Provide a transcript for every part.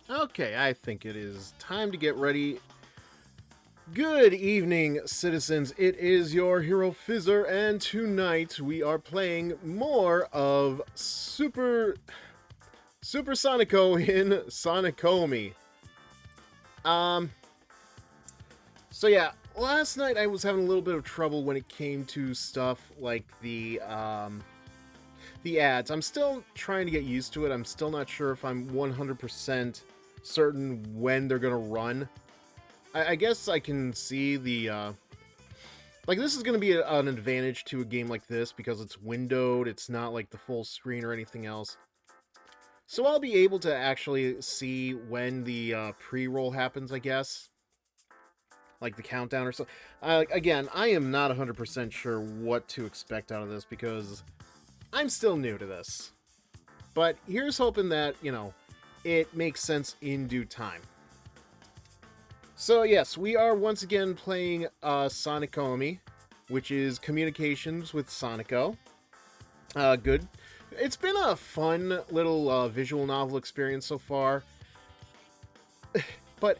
Okay, I think it is time to get ready. Good evening, citizens. It is your HeroFizzer, and tonight we are playing more of Super Sonico in SoniComi. Um, so yeah, last night I was having a little bit of trouble when it came to stuff like the ads. I'm still trying to get used to it. I'm still not sure if I'm 100% certain when they're gonna run. I guess I can see like this is going to be an advantage to a game like this because it's windowed. It's not like the full screen or anything else. So I'll be able to actually see when the pre-roll happens, I guess, like the countdown or so. Again, I am not 100% sure what to expect out of this because I'm still new to this. But here's hoping that, it makes sense in due time. So yes, we are once again playing SoniComi, which is communications with Sonico. Good. It's been a fun little visual novel experience so far, but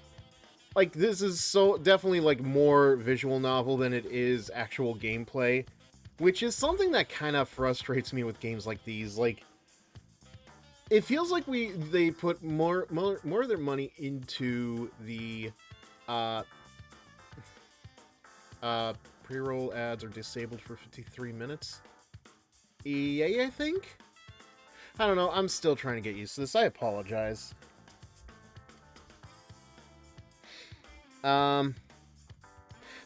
like this is so definitely like more visual novel than it is actual gameplay, which is something that kind of frustrates me with games like these. Like it feels like they put more of their money into the uh Uh, pre-roll ads are disabled for 53 minutes. EA, I think? I don't know. I'm still trying to get used to this. I apologize. Um,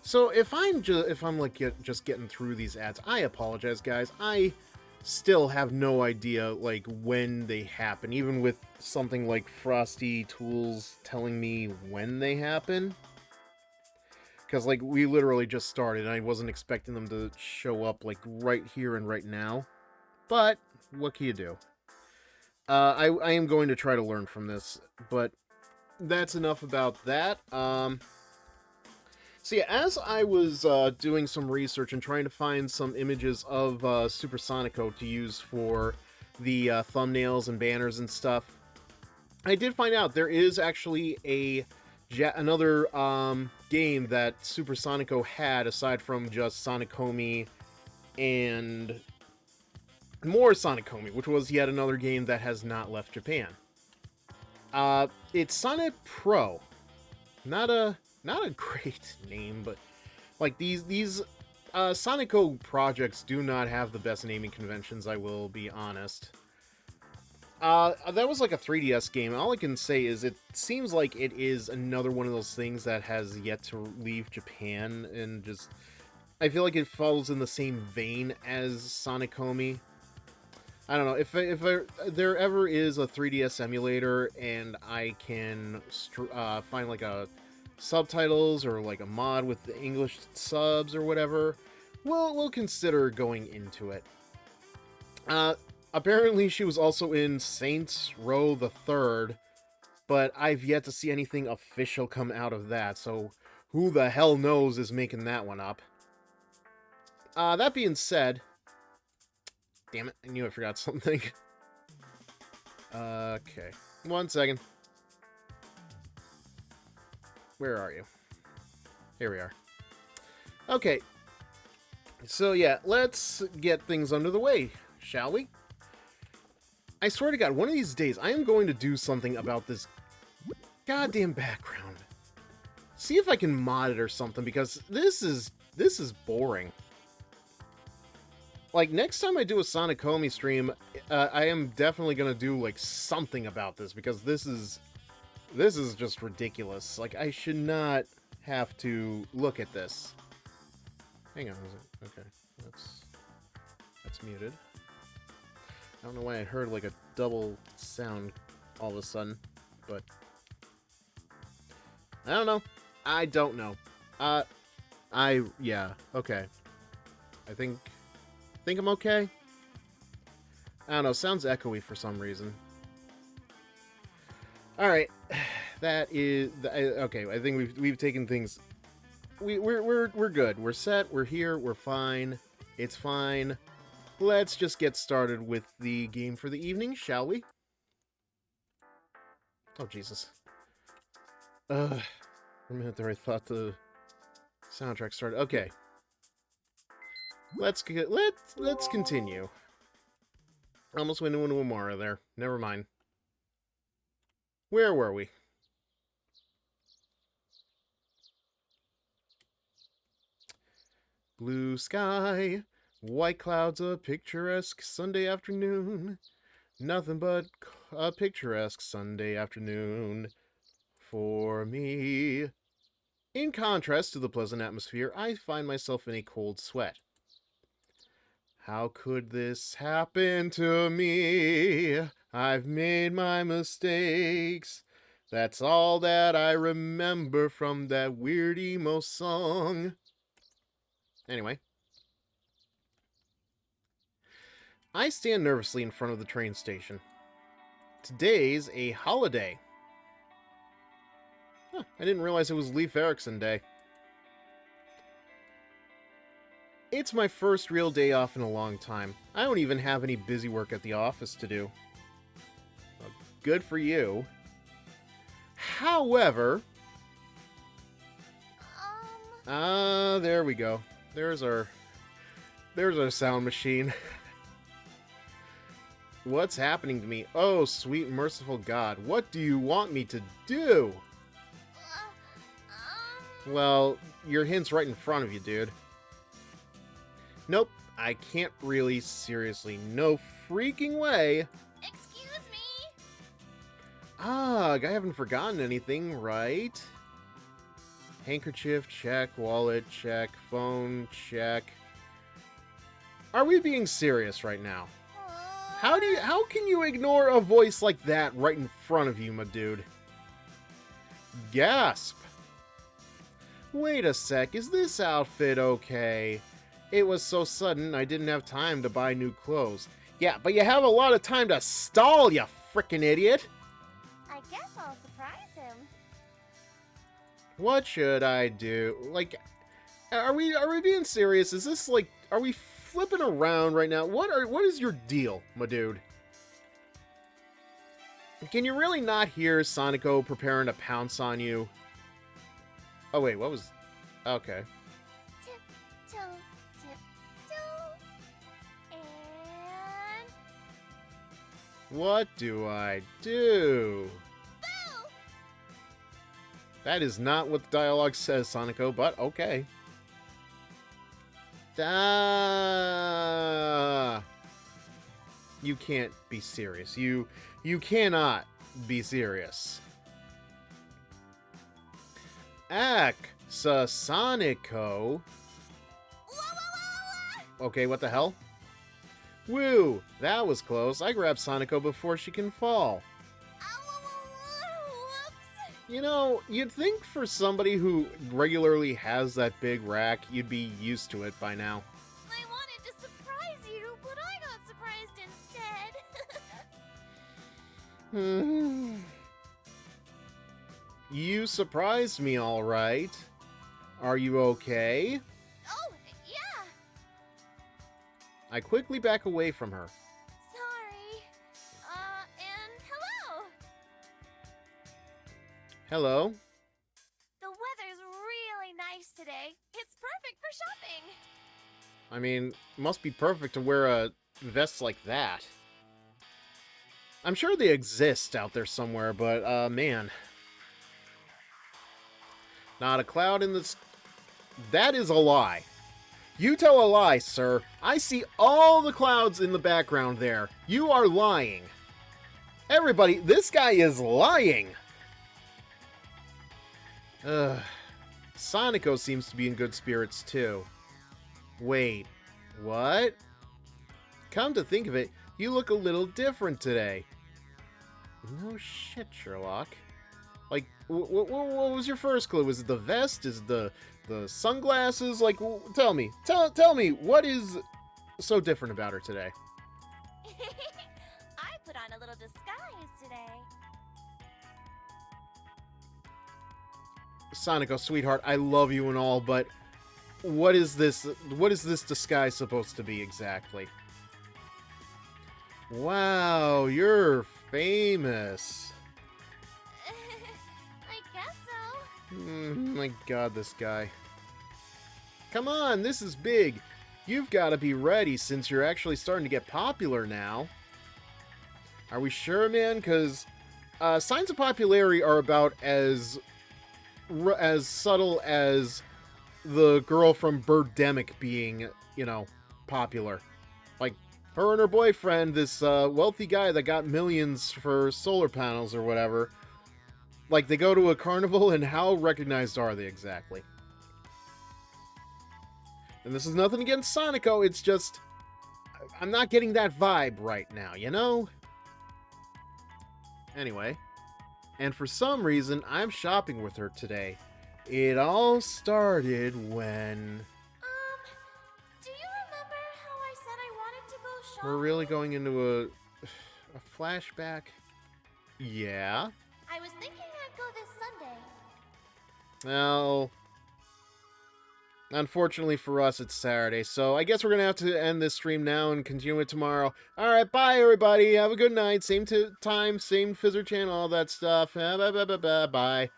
so if I'm like just getting through these ads, I apologize, guys. I still have no idea like when they happen, even with something like Frosty Tools telling me when they happen. Because like we literally just started and I wasn't expecting them to show up like right here and right now, but what can you do? I am going to try to learn from this, but that's enough about that. So yeah, as I was doing some research and trying to find some images of Super Sonico to use for the thumbnails and banners and stuff, I did find out there is actually another game that Super Sonico had aside from just SoniComi and more SoniComi, which was yet another game that has not left Japan. It's Sonic Pro. Not a great name, but like these Sonico projects do not have the best naming conventions. I will be honest. That was like a 3DS game. All I can say is it seems like it is another one of those things that has yet to leave Japan, and just I feel like it falls in the same vein as SoniComi. I don't know if there ever is a 3DS emulator and I can find like a subtitles or like a mod with the English subs or whatever. We'll consider going into it. Uh, Apparently she was also in Saints Row the Third, but I've yet to see anything official come out of that. So who the hell knows is making that one up. That being said, damn it, I knew I forgot something. Okay. One second. Where are you? Here we are. Okay. So yeah, let's get things under the way, shall we? I swear to God, one of these days I am going to do something about this goddamn background. See if I can mod it or something, because this is boring. Like, next time I do a SoniComi stream, I am definitely gonna do, like, something about this, because this is just ridiculous. Like, I should not have to look at this. Hang on, okay, that's muted. I don't know why I heard, like, a double sound all of a sudden, but I don't know. I don't know. Yeah, okay. I think I'm okay. I don't know, sounds echoey for some reason. All right, that is okay. I think we've taken things. We're good. We're set. We're here. We're fine. It's fine. Let's just get started with the game for the evening, shall we? Oh, Jesus. For a minute there, I thought the soundtrack started. Okay. Let's continue. Almost went into Amara there. Never mind. Where were we? Blue sky, white clouds, a picturesque Sunday afternoon. Nothing but a picturesque Sunday afternoon for me. In contrast to the pleasant atmosphere, I find myself in a cold sweat. How could this happen to me? I've made my mistakes. That's all that I remember from that weird emo song. Anyway. I stand nervously in front of the train station. Today's a holiday. Huh, I didn't realize it was Leif Erikson Day. It's my first real day off in a long time. I don't even have any busy work at the office to do. Well, good for you. However... there we go. There's our sound machine. What's happening to me? Oh, sweet merciful God. What do you want me to do? Well, your hint's right in front of you, dude. Nope, I can't really, seriously, no freaking way. Excuse me? I haven't forgotten anything, right? Handkerchief, check. Wallet, check. Phone, check. Are we being serious right now? How can you ignore a voice like that right in front of you, my dude? Gasp! Wait a sec, is this outfit okay? It was so sudden, I didn't have time to buy new clothes. Yeah, but you have a lot of time to stall, you frickin' idiot! I guess I'll surprise him. What should I do? Like, are we being serious? Is this like, are we flipping around right now? What is your deal, my dude? Can you really not hear Sonico preparing to pounce on you? Oh wait, what was... Okay. Tiptoe, tiptoe, and... What do I do? Boo! That is not what the dialogue says, Sonico, but okay. You can't be serious. You cannot be serious. Sonico. Okay, what the hell? Woo! That was close. I grabbed Sonico before she can fall. Whoops! You know, you'd think for somebody who regularly has that big rack, you'd be used to it by now. I wanted to surprise you, but I got surprised instead. You surprised me, all right. Are you okay? Oh, yeah. I quickly back away from her. Sorry. And hello. Hello? The weather's really nice today. It's perfect for shopping. I mean, must be perfect to wear a vest like that. I'm sure they exist out there somewhere, but, man. Not a cloud in the... That is a lie. You tell a lie, sir. I see all the clouds in the background there. You are lying. Everybody, this guy is lying. Sonico seems to be in good spirits, too. Wait, what? Come to think of it, you look a little different today. No shit, Sherlock. Like, what was your first clue? Was it the vest? Is it the sunglasses? Like, tell me, what is so different about her today? I put on a little disguise today. Sonico, sweetheart, I love you and all, but what is this disguise supposed to be exactly? Wow, you're famous. My god, this guy. Come on, this is big. You've got to be ready since you're actually starting to get popular now. Are we sure, man? Because signs of popularity are about as subtle as the girl from Birdemic being, you know, popular. Like, her and her boyfriend, this wealthy guy that got millions for solar panels or whatever. Like, they go to a carnival, and how recognized are they exactly? And this is nothing against Sonico, it's just, I'm not getting that vibe right now, you know? Anyway, and for some reason, I'm shopping with her today. It all started when... Do you remember how I said I wanted to go shopping? We're really going into a flashback? Yeah? I was thinking I'd go this Sunday. Well... Unfortunately for us, it's Saturday, so I guess we're gonna have to end this stream now and continue it tomorrow. Alright, bye everybody, have a good night, same time, same Fizzer channel, all that stuff. Bye.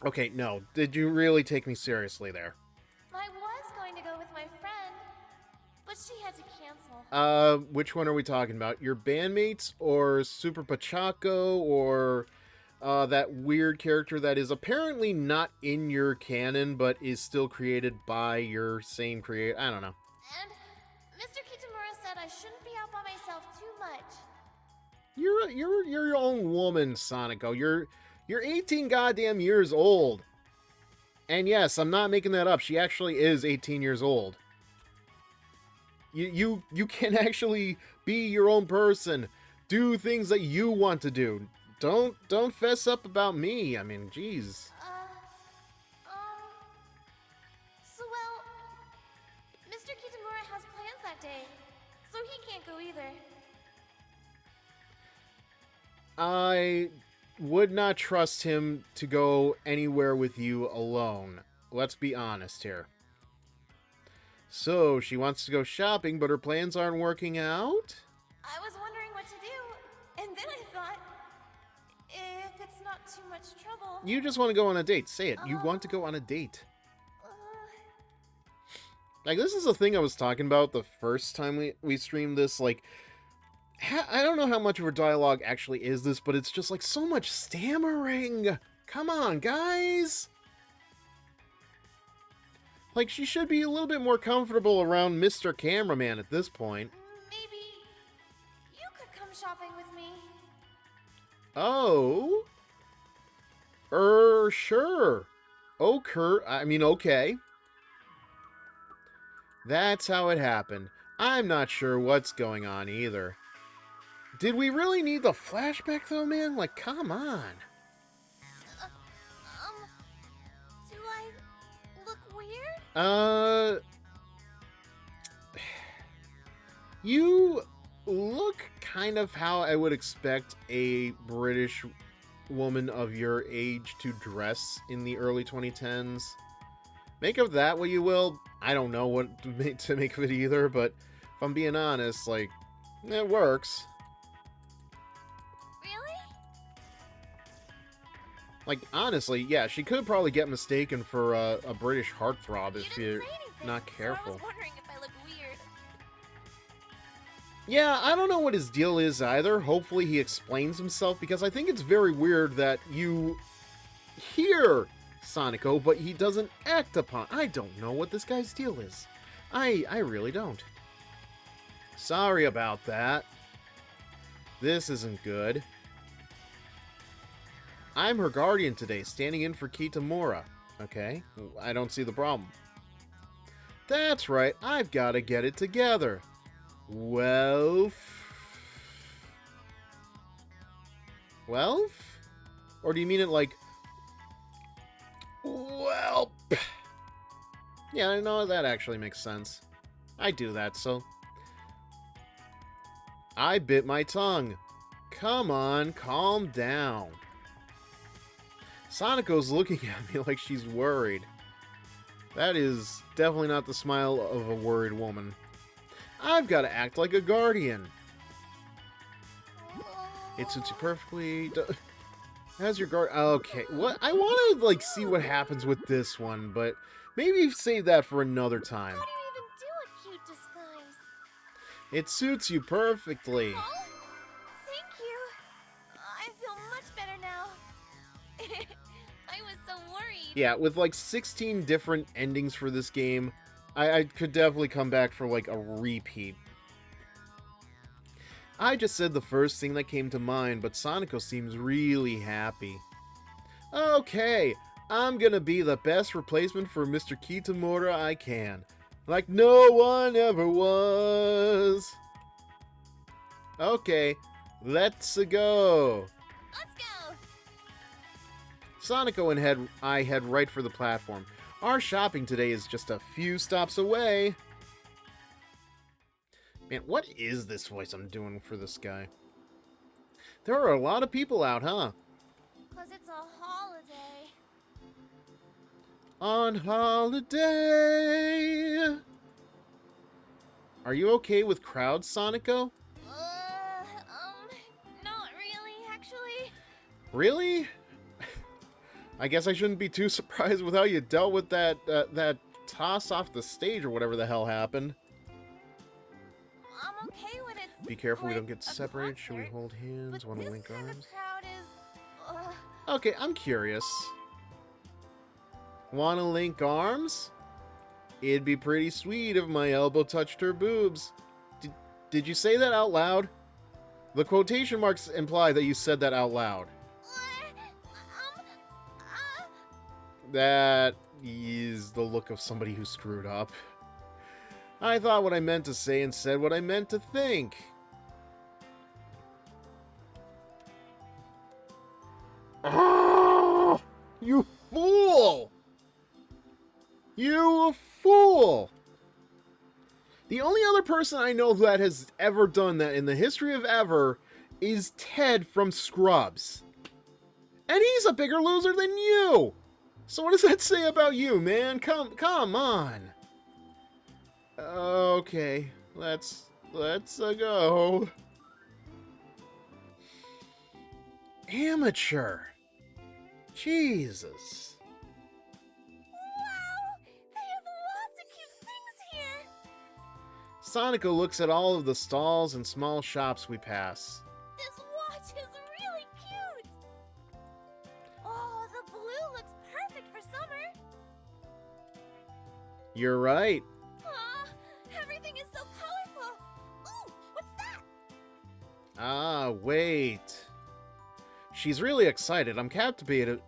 Okay, no, did you really take me seriously there? I was going to go with my friend, but she had to cancel. Which one are we talking about? Your bandmates, or Super Pachaco, or... that weird character that is apparently not in your canon, but is still created by your same creator. I don't know. And Mr. Kitamura said I shouldn't be out by myself too much. You're your own woman, Sonico. You're 18 goddamn years old. And yes, I'm not making that up. She actually is 18 years old. You can actually be your own person. Do things that you want to do. Don't fess up about me. I mean, jeez. So well, Mr. Kitamura has plans that day, so he can't go either. I would not trust him to go anywhere with you alone. Let's be honest here. So, she wants to go shopping, but her plans aren't working out? I was wondering what to do, and then I thought, if it's not too much trouble... You just want to go on a date. Say it. You want to go on a date. Like, this is a thing I was talking about the first time we streamed this. Like, I don't know how much of her dialogue actually is this, but it's just, like, so much stammering. Come on, guys. Like, she should be a little bit more comfortable around Mr. Cameraman at this point. Maybe you could come shopping with me. Oh? Sure. Okay. That's how it happened. I'm not sure what's going on either. Did we really need the flashback though, man? Like, come on. Do I look weird? You look kind of how I would expect a British woman of your age to dress in the early 2010s. Make of that what you will. I don't know what to make of it either, but if I'm being honest, like, it works. Really? Like, honestly, yeah, she could probably get mistaken for a British heartthrob if you're not careful. So I was wondering if I look weird. Yeah, I don't know what his deal is either. Hopefully he explains himself, because I think it's very weird that you hear Sonico, but he doesn't act upon. I don't know what this guy's deal is. I really don't. Sorry about that. This isn't good. I'm her guardian today, standing in for Kitamura. Okay, I don't see the problem. That's right, I've got to get it together. Well? Or do you mean it like... Well... Yeah, I know that actually makes sense. I do that, so... I bit my tongue. Come on, calm down. Sonico's looking at me like she's worried. That is definitely not the smile of a worried woman. I've got to act like a guardian. It suits you perfectly. How's your guard? Okay, what? I want to, like, see what happens with this one, but maybe save that for another time. How do you even do a cute disguise? It suits you perfectly. Oh, thank you. I feel much better now. I was so worried. Yeah, with like 16 different endings for this game, I could definitely come back for like a repeat. I just said the first thing that came to mind, but Sonico seems really happy. Okay, I'm gonna be the best replacement for Mr. Kitamura I can. Like no one ever was. Okay, let's go. Let's go. Sonico and I head right for the platform. Our shopping today is just a few stops away. Man, what is this voice I'm doing for this guy? There are a lot of people out, huh? 'Cause it's a holiday. On holiday. Are you okay with crowds, Sonico? Not really, actually. Really? I guess I shouldn't be too surprised with how you dealt with that toss off the stage or whatever the hell happened. I'm okay when it's. Be careful we like don't get a separated. Should we concert, hold hands? but Want to this link kind arms? of crowd is. Okay, I'm curious. Want to link arms? It'd be pretty sweet if my elbow touched her boobs. Did you say that out loud? The quotation marks imply that you said that out loud. That is the look of somebody who screwed up. I thought what I meant to say and said what I meant to think. Oh, you fool! You fool! The only other person I know that has ever done that in the history of ever is Ted from Scrubs. And he's a bigger loser than you! So what does that say about you, man? Come on! Okay, let's go. Amateur. Jesus. Wow! They have lots of cute things here! Sonico looks at all of the stalls and small shops we pass. This watch is really cute! Oh, the blue looks perfect for summer! You're right. Everything is so colorful! Ooh, what's that? Ah, wait. She's really excited. I'm captivated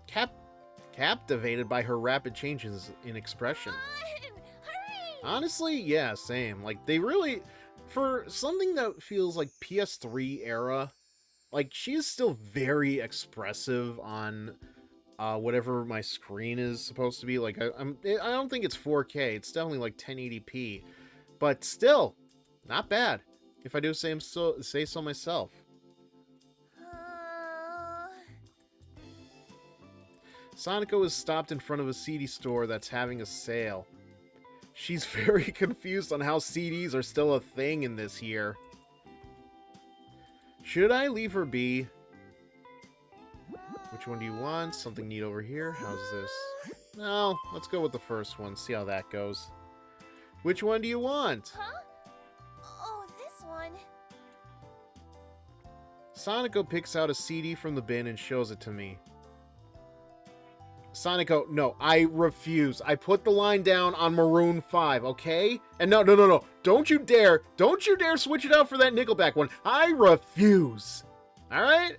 by her rapid changes in expression. Hurry! Honestly, yeah, same. Like, they really... For something that feels like PS3 era, like, she is still very expressive on whatever my screen is supposed to be. Like, I don't think it's 4K. It's definitely, like, 1080p. But still, not bad, if I do say so myself. Sonico is stopped in front of a CD store that's having a sale. She's very confused on how CDs are still a thing in this year. Should I leave her be? Which one do you want? Something neat over here? How's this? No, let's go with the first one, see how that goes. Which one do you want? Huh? Oh, this one. Sonico picks out a CD from the bin and shows it to me. Sonico, no, I refuse. I put the line down on Maroon 5, okay? And no. Don't you dare switch it out for that Nickelback one. I refuse. Alright?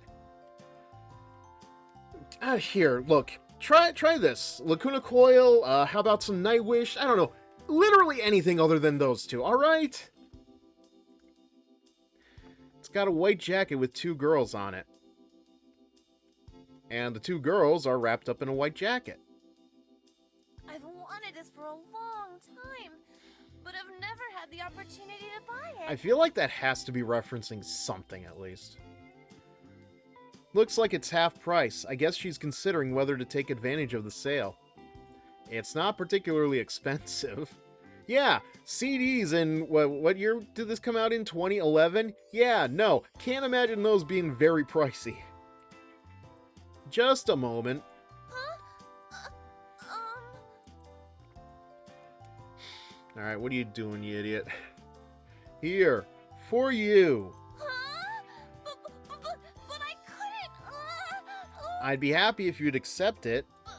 Here, look. Try this. Lacuna Coil, how about some Nightwish? I don't know. Literally anything other than those two, alright? It's got a white jacket with two girls on it. And the two girls are wrapped up in a white jacket. I've wanted this for a long time, but I've never had the opportunity to buy it. I feel like that has to be referencing something, at least. Looks like it's half price. I guess she's considering whether to take advantage of the sale. It's not particularly expensive. Yeah, CDs in, what year did this come out in? 2011? Yeah, no, can't imagine those being very pricey. Just a moment. Huh? Alright, what are you doing, you idiot? Here, for you. Huh? But I couldn't. I'd be happy if you'd accept it. But...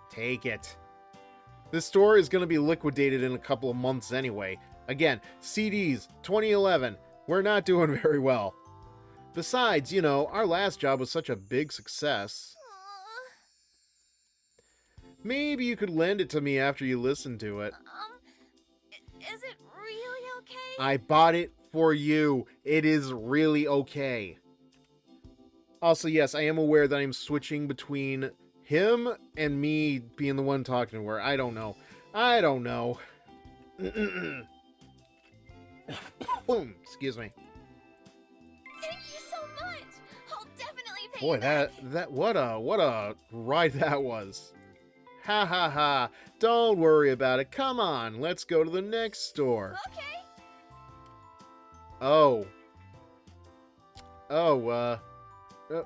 Take it. This store is going to be liquidated in a couple of months anyway. Again, CDs, 2011. We're not doing very well. Besides, you know, our last job was such a big success. Maybe you could lend it to me after you listen to it. Is it really okay? I bought it for you. It is really okay. Also, yes, I am aware that I'm switching between him and me being the one talking to her. I don't know. Excuse me. Thank you so much. I'll definitely pay Boy, you back. that what a ride that was. Ha ha ha. Don't worry about it. Come on, let's go to the next store. Okay.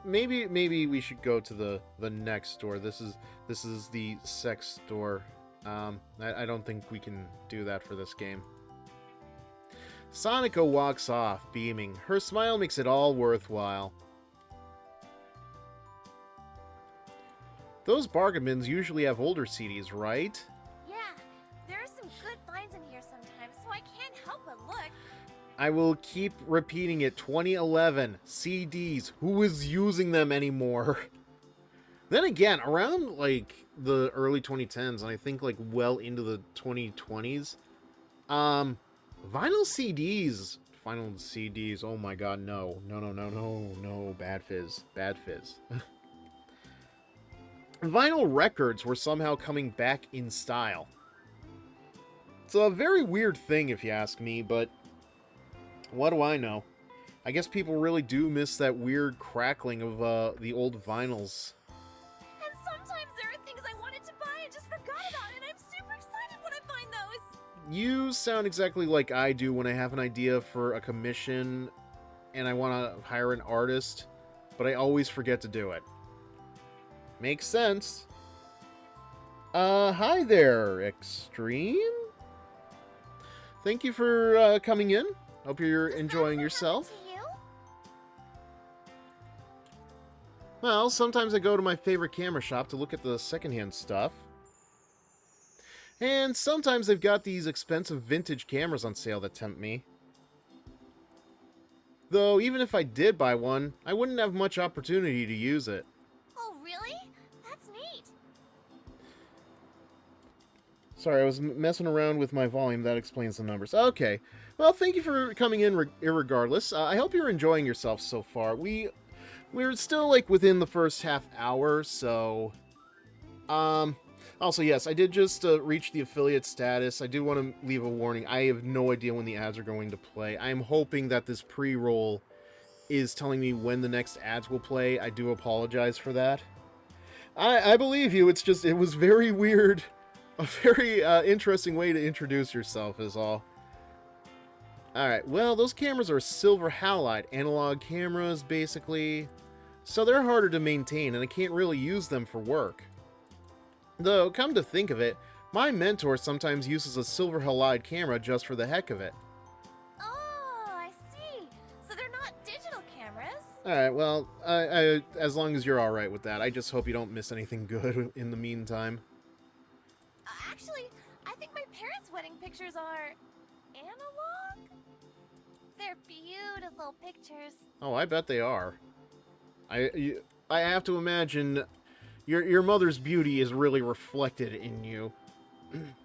Maybe we should go to the next store. This is the sex store. I don't think we can do that for this game. Sonico walks off, beaming. Her smile makes it all worthwhile. Those bargain bins usually have older CDs, right? Yeah, there are some good finds in here sometimes, so I can't help but look. I will keep repeating it. 2011 CDs. Who is using them anymore? Then again, around like the early 2010s, and I think like well into the 2020s, vinyl CDs. Oh my god, no, bad fizz. Vinyl records were somehow coming back in style. It's a very weird thing if you ask me, but what do I know? I guess people really do miss that weird crackling of the old vinyls. And sometimes there are things I wanted to buy and just forgot about, and I'm super excited when I find those. You sound exactly like I do when I have an idea for a commission and I want to hire an artist, but I always forget to do it. Makes sense. Hi there, Extreme. Thank you for coming in. Hope you're enjoying yourself. To you? Well, sometimes I go to my favorite camera shop to look at the secondhand stuff. And sometimes they've got these expensive vintage cameras on sale that tempt me. Though, even if I did buy one, I wouldn't have much opportunity to use it. Oh, really? That's neat. Sorry, I was messing around with my volume. That explains the numbers. Okay. Well, thank you for coming in irregardless. I hope you're enjoying yourself so far. We're still, like, within the first half hour, so... Also, yes, I did just reach the affiliate status. I do want to leave a warning. I have no idea when the ads are going to play. I'm hoping that this pre-roll is telling me when the next ads will play. I do apologize for that. I believe you. It's just, it was very weird. A very interesting way to introduce yourself is all. Alright, well, those cameras are silver halide analog cameras, basically. So they're harder to maintain, and I can't really use them for work. Though, come to think of it, my mentor sometimes uses a silver halide camera just for the heck of it. Oh, I see. So they're not digital cameras? Alright, well, as long as you're alright with that, I just hope you don't miss anything good in the meantime. Actually, I think my parents' wedding pictures are analog? They're beautiful pictures. Oh, I bet they are. I have to imagine your mother's beauty is really reflected in you.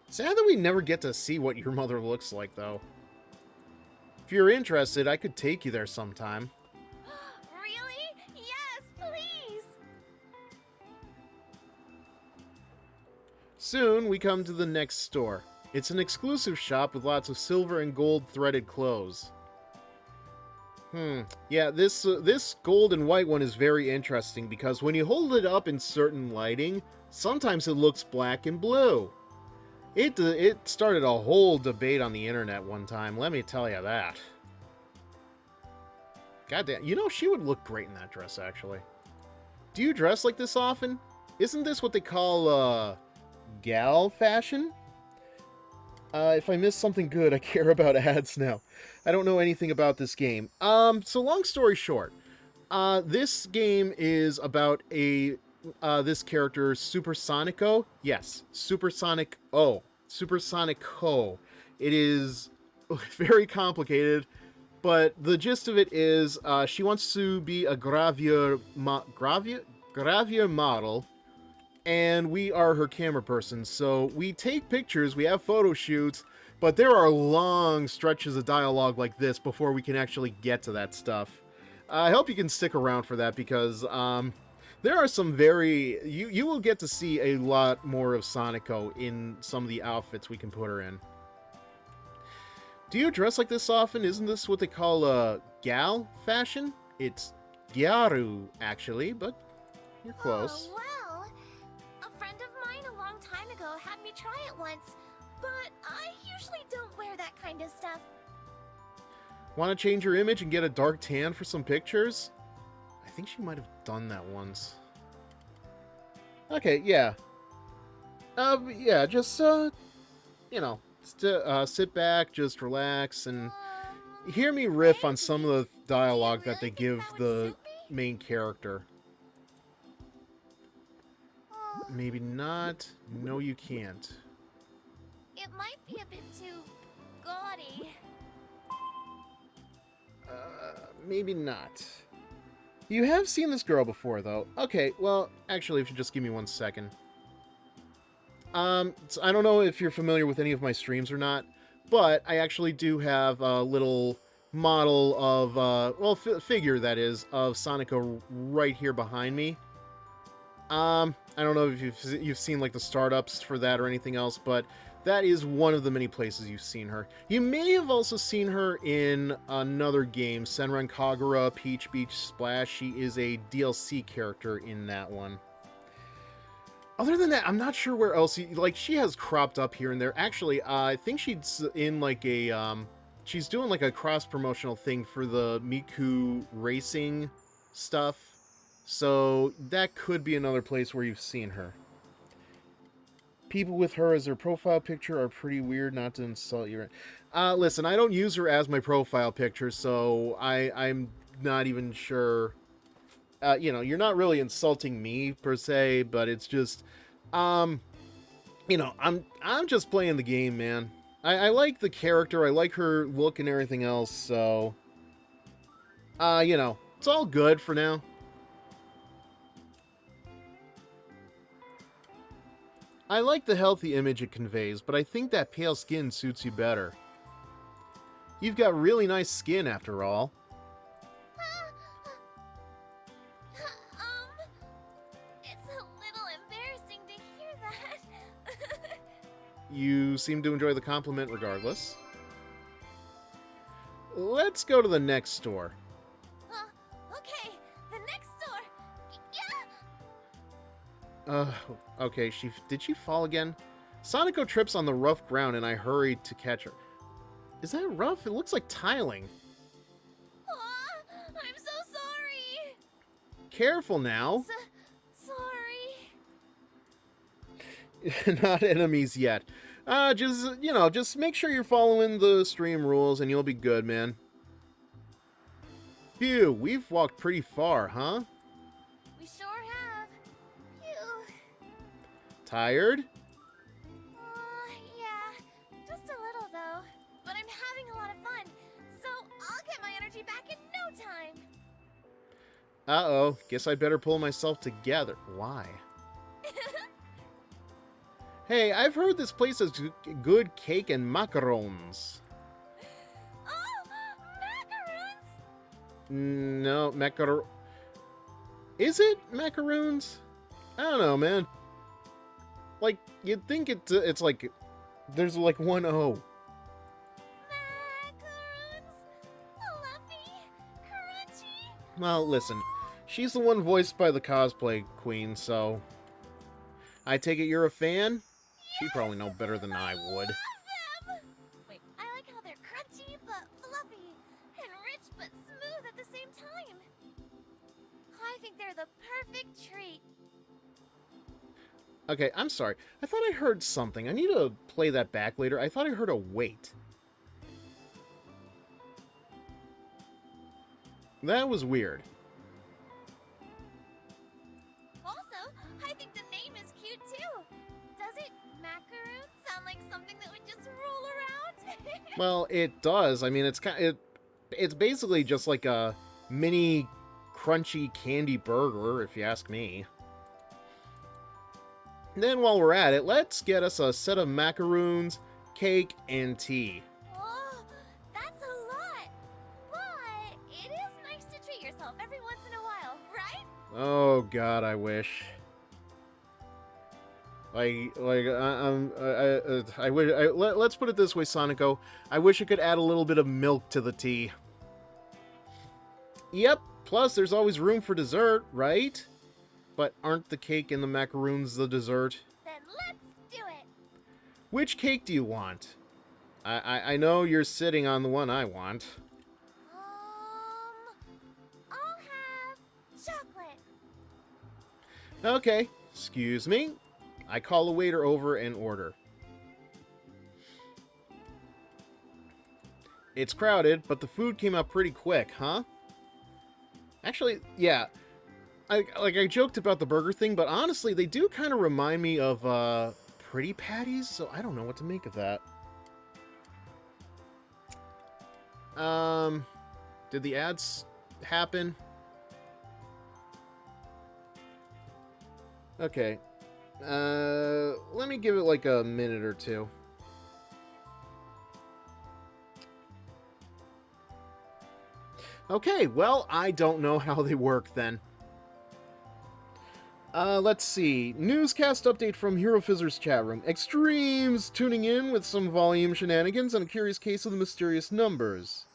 Sad that we never get to see what your mother looks like, though. If you're interested, I could take you there sometime. Really? Yes, please! Soon, we come to the next store. It's an exclusive shop with lots of silver and gold threaded clothes. Yeah, this gold and white one is very interesting because when you hold it up in certain lighting, sometimes it looks black and blue. It started a whole debate on the internet one time, let me tell you that. Goddamn, you know, she would look great in that dress, actually. Do you dress like this often? Isn't this what they call, gal fashion? If I miss something good, I care about ads now. I don't know anything about this game. So long story short, this game is about this character, Supersonico. Yes, Supersonico. It is very complicated, but the gist of it is, she wants to be a gravure model, and we are her camera person. So we take pictures, we have photo shoots, but there are long stretches of dialogue like this before we can actually get to that stuff. I hope you can stick around for that, because there are some very... You will get to see a lot more of Sonico in some of the outfits we can put her in. Do you dress like this often? Isn't this what they call gal fashion? It's gyaru, actually, but you're close. Oh, well, a friend of mine a long time ago had me try it once, but I usually don't wear that kind of stuff. Want to change your image and get a dark tan for some pictures? I think she might have done that once. Okay, yeah. Yeah, just, you know, sit back, just relax, and hear me riff on some of the dialogue that they give the main character. Maybe not. No, you can't. It might be a bit too gaudy. Maybe not. You have seen this girl before, though. Okay, well, actually, if you just give me 1 second. So I don't know if you're familiar with any of my streams or not, but I actually do have a little model of, well, figure, that is, of Sonico right here behind me. I don't know if you've seen, like, the startups for that or anything else, but that is one of the many places you've seen her. You may have also seen her in another game, Senran Kagura Peach Beach Splash. She is a DLC character in that one. Other than that, I'm not sure where else. Like, she has cropped up here and there. Actually, I think she's in, like, a... she's doing, like, a cross-promotional thing for the Miku racing stuff. So that could be another place where you've seen her. People with her as their profile picture are pretty weird, not to insult you. Listen, I don't use her as my profile picture, so I'm not even sure. You know, you're not really insulting me per se, but it's just, you know, I'm just playing the game, man. I like the character, I like her look and everything else, so, you know, it's all good for now. I like the healthy image it conveys, but I think that pale skin suits you better. You've got really nice skin, after all. It's a little embarrassing to hear that. You seem to enjoy the compliment regardless. Let's go to the next store. Okay, the next store. Yeah. Okay, did she fall again? Sonico trips on the rough ground and I hurried to catch her. Is that rough? It looks like tiling. I'm so sorry. Careful now. Sorry. Not enemies yet. Just, you know, just make sure you're following the stream rules and you'll be good, man. Phew, we've walked pretty far, huh? We sure have. Phew. Tired? Yeah. Just a little, though. But I'm having a lot of fun, so I'll get my energy back in no time. Uh-oh, guess I better pull myself together. Why? Hey, I've heard this place has good cake and macarons. Oh, macaroons! No, Is it macaroons? I don't know, man. Like, you'd think it's like... There's like one O. Macaroons! Fluffy! Crunchy! Well, listen. She's the one voiced by the cosplay queen, so... I take it you're a fan? She'd probably know better than I would. Them. Wait, I like how they're crunchy but fluffy, and rich but smooth at the same time. I think they're they're the perfect treat. Okay, I'm sorry. I thought I heard something. I need to play that back later. I thought I heard a wait. That was weird. Also, I think the name is cute too. Doesn't macaroon sound like something that would just roll around? Well, it does. I mean, it's basically just like a mini crunchy candy burger, if you ask me. Then while we're at it, let's get us a set of macaroons, cake, and tea. Oh, that's a lot. But it is nice to treat yourself every once in a while, right? Oh God, I wish. I wish. Let's put it this way, Sonico. I wish I could add a little bit of milk to the tea. Yep. Plus, there's always room for dessert, right? But aren't the cake and the macaroons the dessert? Then let's do it. Which cake do you want? I know you're sitting on the one I want. I'll have chocolate. Okay. Excuse me. I call a waiter over and order. It's crowded, but the food came out pretty quick, huh? Actually, yeah. I joked about the burger thing, but honestly, they do kind of remind me of Pretty Patties, so I don't know what to make of that. Did the ads happen? Okay. Let me give it like a minute or two. Okay, well, I don't know how they work then. Let's see. Newscast update from HeroFizzer's chat room. Extremes tuning in with some volume shenanigans and a curious case of the mysterious numbers.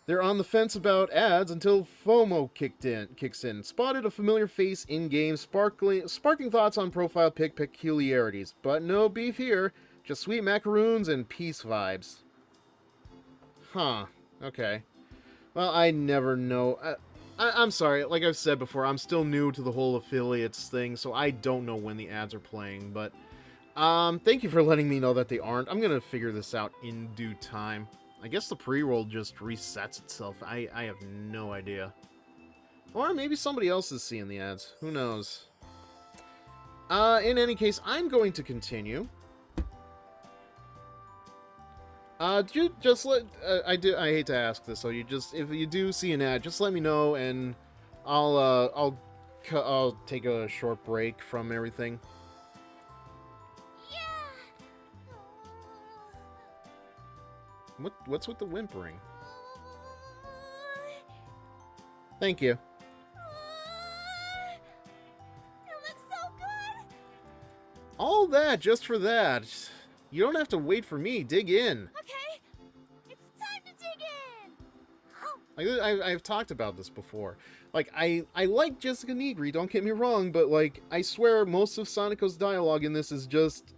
They're on the fence about ads until FOMO kicks in. Spotted a familiar face in-game, sparking thoughts on profile pic peculiarities. But no beef here. Just sweet macaroons and peace vibes. Huh. Okay. Well, I never know. I'm sorry, like I've said before, I'm still new to the whole affiliates thing, so I don't know when the ads are playing, but thank you for letting me know that they aren't. I'm gonna figure this out in due time. I guess the pre-roll just resets itself. I have no idea. Or maybe somebody else is seeing the ads. Who knows? In any case, I'm going to continue. Just let I hate to ask this, so if you do see an ad, just let me know and I'll take a short break from everything. Yeah. What's with the whimpering? Thank you. It looks so good. All that just for that. You don't have to wait for me. Dig in. Okay, it's time to dig in. I've talked about this before. Like, I like Jessica Negri, don't get me wrong, but, like, I swear most of Sonico's dialogue in this is just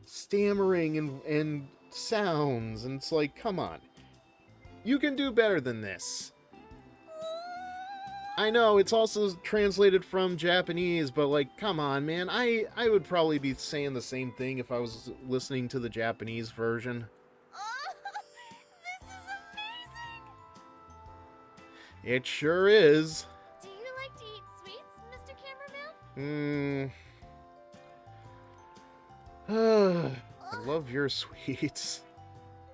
stammering and sounds, and it's like, come on. You can do better than this. I know, it's also translated from Japanese, but, like, come on, man. I would probably be saying the same thing if I was listening to the Japanese version. Oh, this is amazing. It sure is. Do you like to eat sweets, Mr. Cameraman? I love your sweets.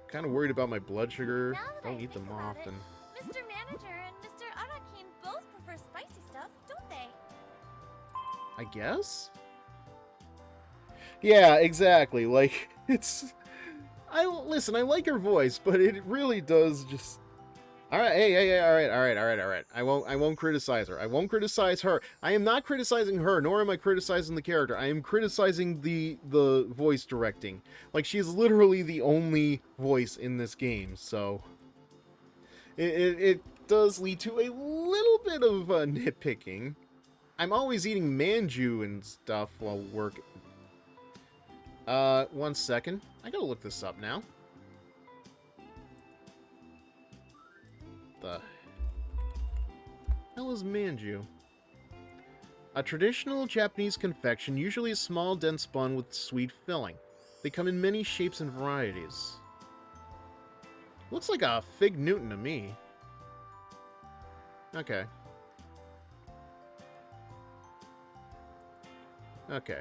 Kind of worried about my blood sugar. Now that Don't I eat them think about often. it, Mr. Manager and Mr. Arakin both prefer spicy stuff, don't they? I guess? Yeah, exactly. Like, it's... Listen, I like her voice, but it really does just... Alright, hey, alright. I won't criticize her. I won't criticize her. I am not criticizing her, nor am I criticizing the character. I am criticizing the voice directing. Like, she's literally the only voice in this game, so... It does lead to a little bit of nitpicking. I'm always eating manju and stuff while working. 1 second. I gotta look this up now. The hell is manju? A traditional Japanese confection, usually a small, dense bun with sweet filling. They come in many shapes and varieties. Looks like a Fig Newton to me. Okay. Okay.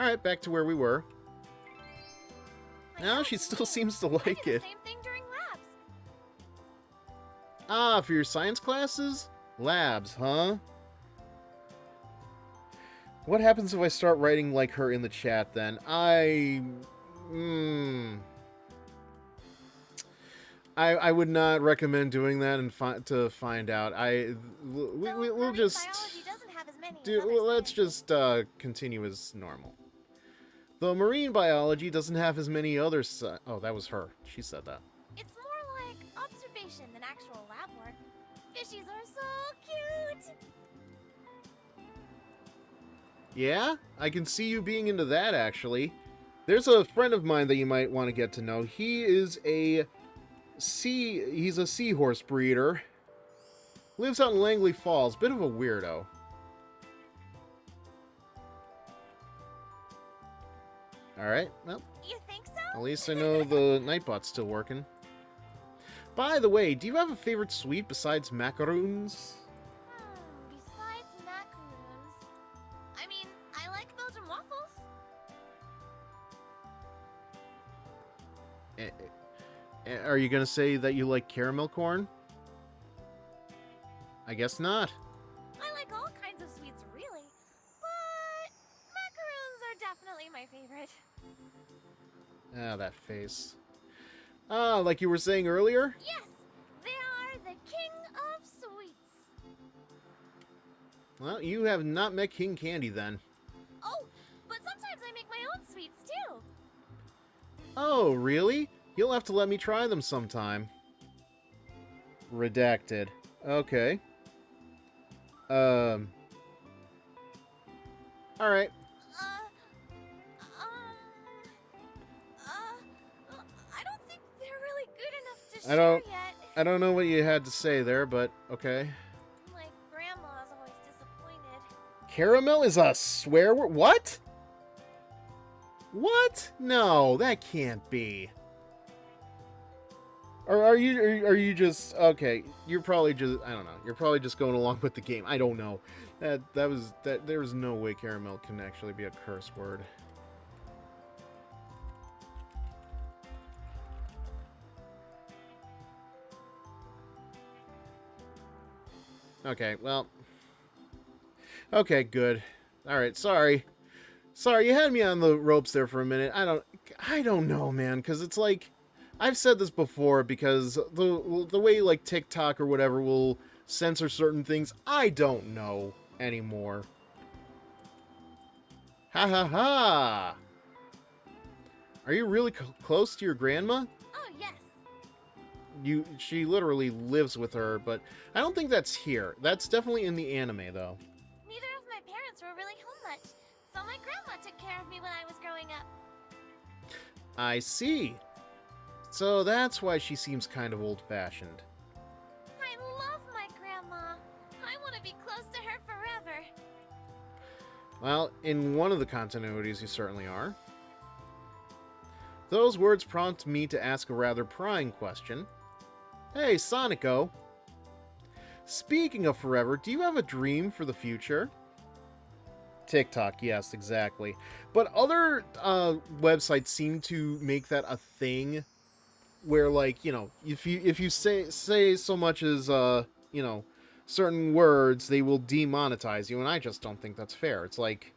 Alright, back to where we were. Now she still seems to like it. Same thing during labs. Ah, for your science classes? Labs, huh? What happens if I start writing like her in the chat then? I would not recommend doing that and to find out. We'll just let's just continue as normal. Though marine biology doesn't have as many other oh, that was her. She said that. It's more like observation than actual lab work. Fishies are so cute. Yeah, I can see you being into that actually. There's a friend of mine that you might want to get to know. He's a seahorse breeder. Lives out in Langley Falls. Bit of a weirdo. Alright, well. You think so? At least I know the Nightbot's still working. By the way, do you have a favorite sweet besides macaroons? Besides macaroons... I mean, I like Belgian waffles. Are you gonna say that you like caramel corn? I guess not. I like all kinds of sweets, really. But macaroons are definitely my favorite. Ah, that face. Ah, like you were saying earlier? Yes, they are the king of sweets. Well, you have not met King Candy then. Oh, but sometimes I make my own sweets too. Oh, really? You'll have to let me try them sometime. Redacted. Okay. Alright. I don't think they're really good enough to share yet. I don't know what you had to say there, but okay. My grandma's always disappointed. Caramel is a swear word? What? What? No, that can't be. Or are you just okay? You're probably just I don't know. You're probably just going along with the game. I don't know. There was no way caramel can actually be a curse word. Okay, well. Okay, good. All right, sorry. Sorry, you had me on the ropes there for a minute. I don't know, man, cuz it's like I've said this before because the way like TikTok or whatever will censor certain things, I don't know anymore. Ha ha ha! Are you really close to your grandma? Oh, yes. She literally lives with her, but I don't think that's here. That's definitely in the anime though. Neither of my parents were really home much, so my grandma took care of me when I was growing up. I see. So that's why she seems kind of old-fashioned. I love my grandma. I want to be close to her forever. Well, in one of the continuities you certainly are. Those words prompt me to ask a rather prying question. Hey, Sonico. Speaking of forever, do you have a dream for the future? TikTok, yes, exactly. But other websites seem to make that a thing where, like, you know, if you say so much as you know, certain words, they will demonetize you, and I just don't think that's fair. It's like,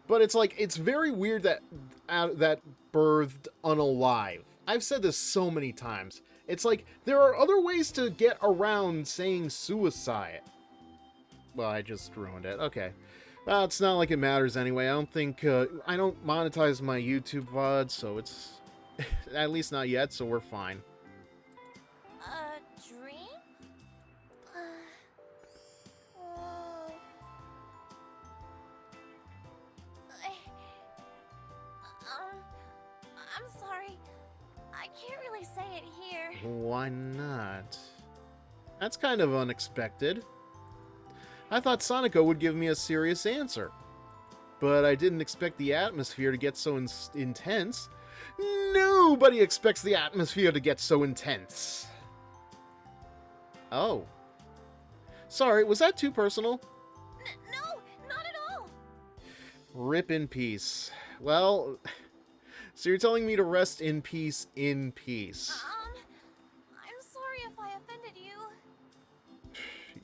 but it's like it's very weird that that birthed Unalive. I've said this so many times. It's like there are other ways to get around saying suicide. Well, I just ruined it. Okay. Well, it's not like it matters anyway. I don't think I don't monetize my YouTube VOD, so it's at least not yet, so we're fine. A dream? Oh. I'm sorry. I can't really say it here. Why not? That's kind of unexpected. I thought Sonico would give me a serious answer. But I didn't expect the atmosphere to get so intense. Nobody expects the atmosphere to get so intense. Oh. Sorry, was that too personal? No, not at all. Rip in peace. Well, so you're telling me to rest in peace in peace. I'm sorry if I offended you.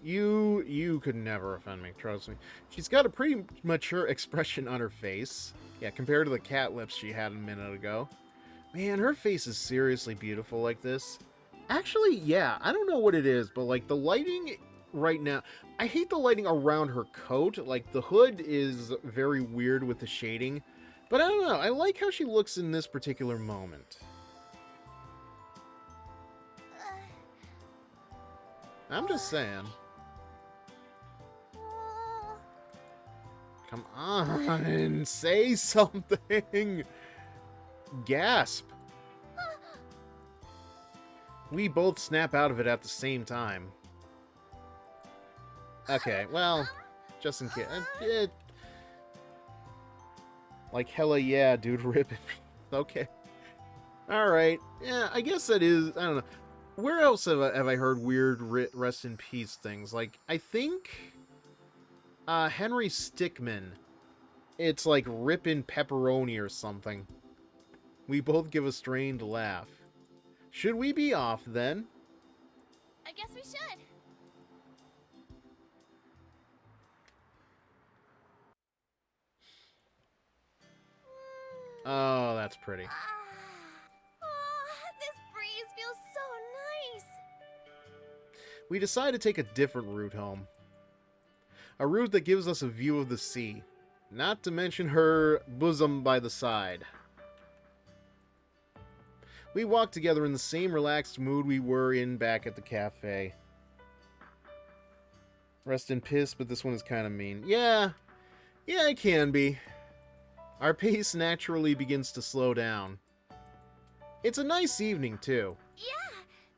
You could never offend me, trust me. She's got a pretty mature expression on her face. Yeah, compared to the cat lips she had a minute ago. Man, her face is seriously beautiful like this. Actually, yeah, I don't know what it is, but like the lighting right now, I hate the lighting around her coat. Like the hood is very weird with the shading, but I don't know, I like how she looks in this particular moment. I'm just saying. Come on, say something. Gasp. We both snap out of it at the same time. Okay, well, just in case. Like, hella yeah, dude, rip it. Okay. Alright. Yeah, I guess that is, I don't know. Where else have I heard weird rest in peace things? Like, I think Henry Stickmin. It's like rippin' pepperoni or something. We both give a strained laugh. Should we be off then? I guess we should. Oh, that's pretty. This breeze feels so nice. We decide to take a different route home. A route that gives us a view of the sea. Not to mention her bosom by the side. We walk together in the same relaxed mood we were in back at the cafe. Rest in piss, but this one is kind of mean. Yeah, it can be. Our pace naturally begins to slow down. It's a nice evening, too. Yeah,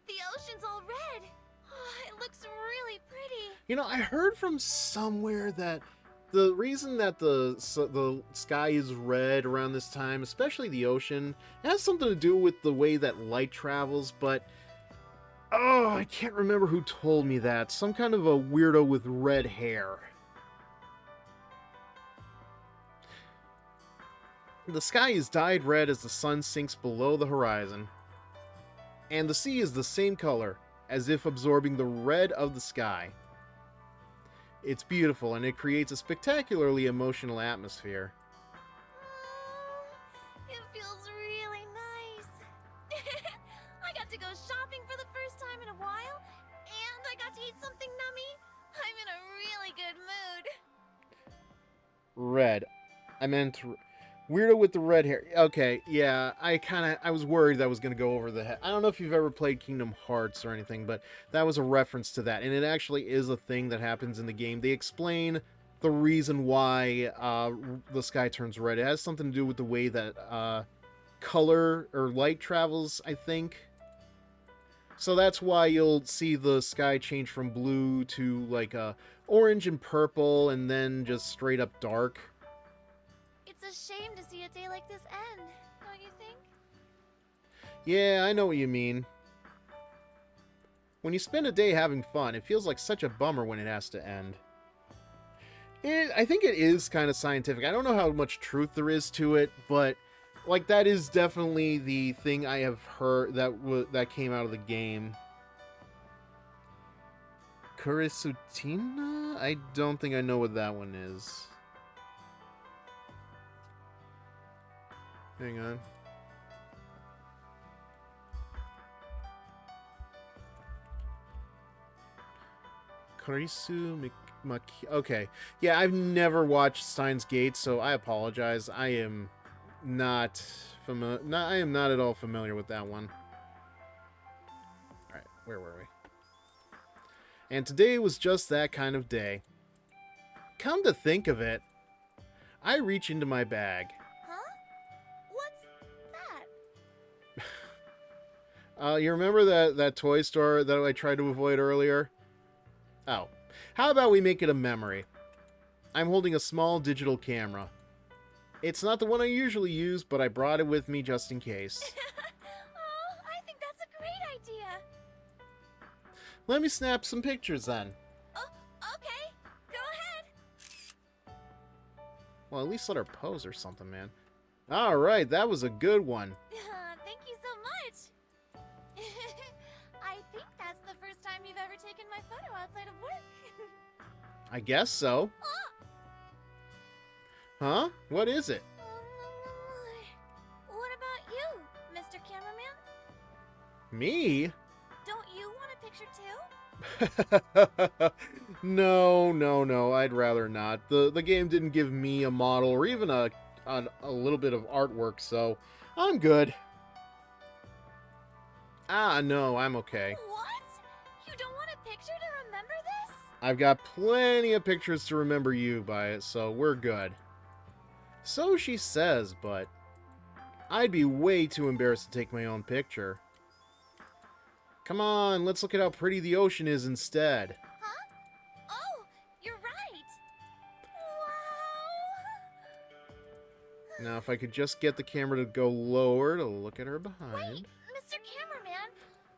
the ocean's all red. Oh, it looks really pretty. You know, I heard from somewhere that the reason that the sky is red around this time, especially the ocean, it has something to do with the way that light travels, but oh, I can't remember who told me that. Some kind of a weirdo with red hair. The sky is dyed red as the sun sinks below the horizon. And the sea is the same color, as if absorbing the red of the sky. It's beautiful, and it creates a spectacularly emotional atmosphere. It feels really nice. I got to go shopping for the first time in a while, and I got to eat something nummy. I'm in a really good mood. Red. I meant weirdo with the red hair. Okay, yeah, I was worried that was going to go over the head. I don't know if you've ever played Kingdom Hearts or anything, but that was a reference to that, and it actually is a thing that happens in the game. They explain the reason why the sky turns red. It has something to do with the way that color or light travels, I think. So that's why you'll see the sky change from blue to like orange and purple, and then just straight up dark. It's a shame to see a day like this end, don't you think? Yeah, I know what you mean. When you spend a day having fun, it feels like such a bummer when it has to end. I think it is kind of scientific. I don't know how much truth there is to it, but like that is definitely the thing I have heard that came out of the game. Kurisutina? I don't think I know what that one is. Hang on. Karisu Maki. Okay. Yeah, I've never watched Steins Gate, so I apologize. I am not familiar. I am not at all familiar with that one. All right, where were we? And today was just that kind of day. Come to think of it, I reach into my bag. Huh? What's that? You remember that toy store that I tried to avoid earlier? Oh. How about we make it a memory? I'm holding a small digital camera. It's not the one I usually use, but I brought it with me just in case. Oh, I think that's a great idea. Let me snap some pictures then. Oh, okay. Go ahead. Well, at least let her pose or something, man. Alright, that was a good one. Thank you so much. I think that's the first time you've ever taken my photo outside of work. I guess so. Huh? What is it? What about you, Mr. Cameraman? Me? Don't you want a picture too? No, I'd rather not. The game didn't give me a model or even a little bit of artwork, so I'm good. No, I'm okay. What? You don't want a picture to remember this? I've got plenty of pictures to remember you by it, so we're good. So she says, but I'd be way too embarrassed to take my own picture. Come on, let's look at how pretty the ocean is instead. Huh? Oh, you're right. Wow. Now, if I could just get the camera to go lower to look at her behind. Wait, Mr. Cameraman,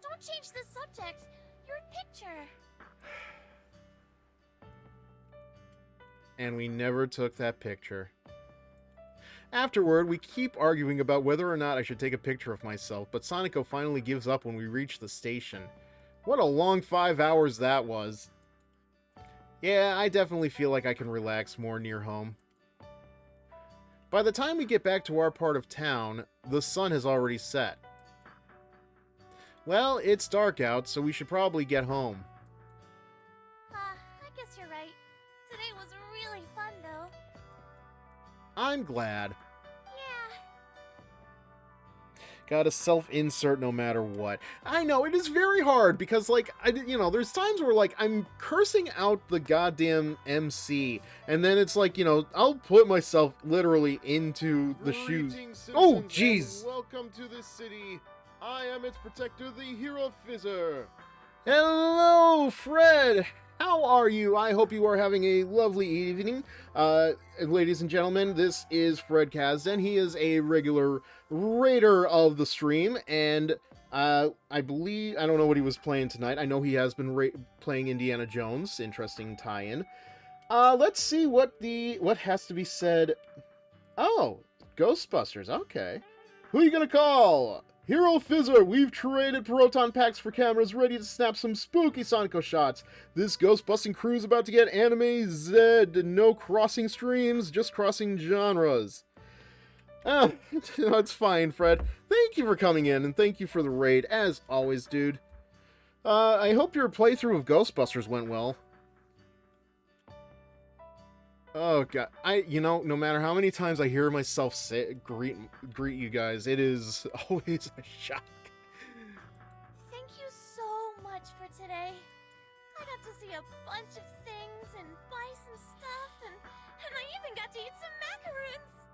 don't change the subject. Your picture. And we never took that picture. Afterward, we keep arguing about whether or not I should take a picture of myself, but Sonico finally gives up when we reach the station. What a long 5 hours that was. Yeah, I definitely feel like I can relax more near home. By the time we get back to our part of town, the sun has already set. Well, it's dark out, so we should probably get home. I guess you're right. Today was really fun, though. I'm glad. Yeah. Gotta self-insert no matter what. I know, it is very hard because, like, there's times where, like, I'm cursing out the goddamn MC, and then it's like, I'll put myself literally into the shoes. Oh, jeez! Welcome to this city. I am its protector, the HeroFizzer. Hello, Fred! How are you? I hope you are having a lovely evening. Ladies and gentlemen, this is Fred Kazden. He is a regular raider of the stream, and I don't know what he was playing tonight. I know he has been playing Indiana Jones. Interesting tie-in. Let's see what has to be said. Oh, Ghostbusters, okay. Who are you gonna call? HeroFizzer, we've traded proton packs for cameras ready to snap some spooky Sonico shots. This ghost-busting crew is about to get anime Zed. No crossing streams, just crossing genres. That's fine, Fred. Thank you for coming in, and thank you for the raid, as always, dude. I hope your playthrough of Ghostbusters went well. Oh god, no matter how many times I hear myself greet you guys, it is always a shock. Thank you so much for today. I got to see a bunch of things and buy some stuff, and I even got to eat some macaroons.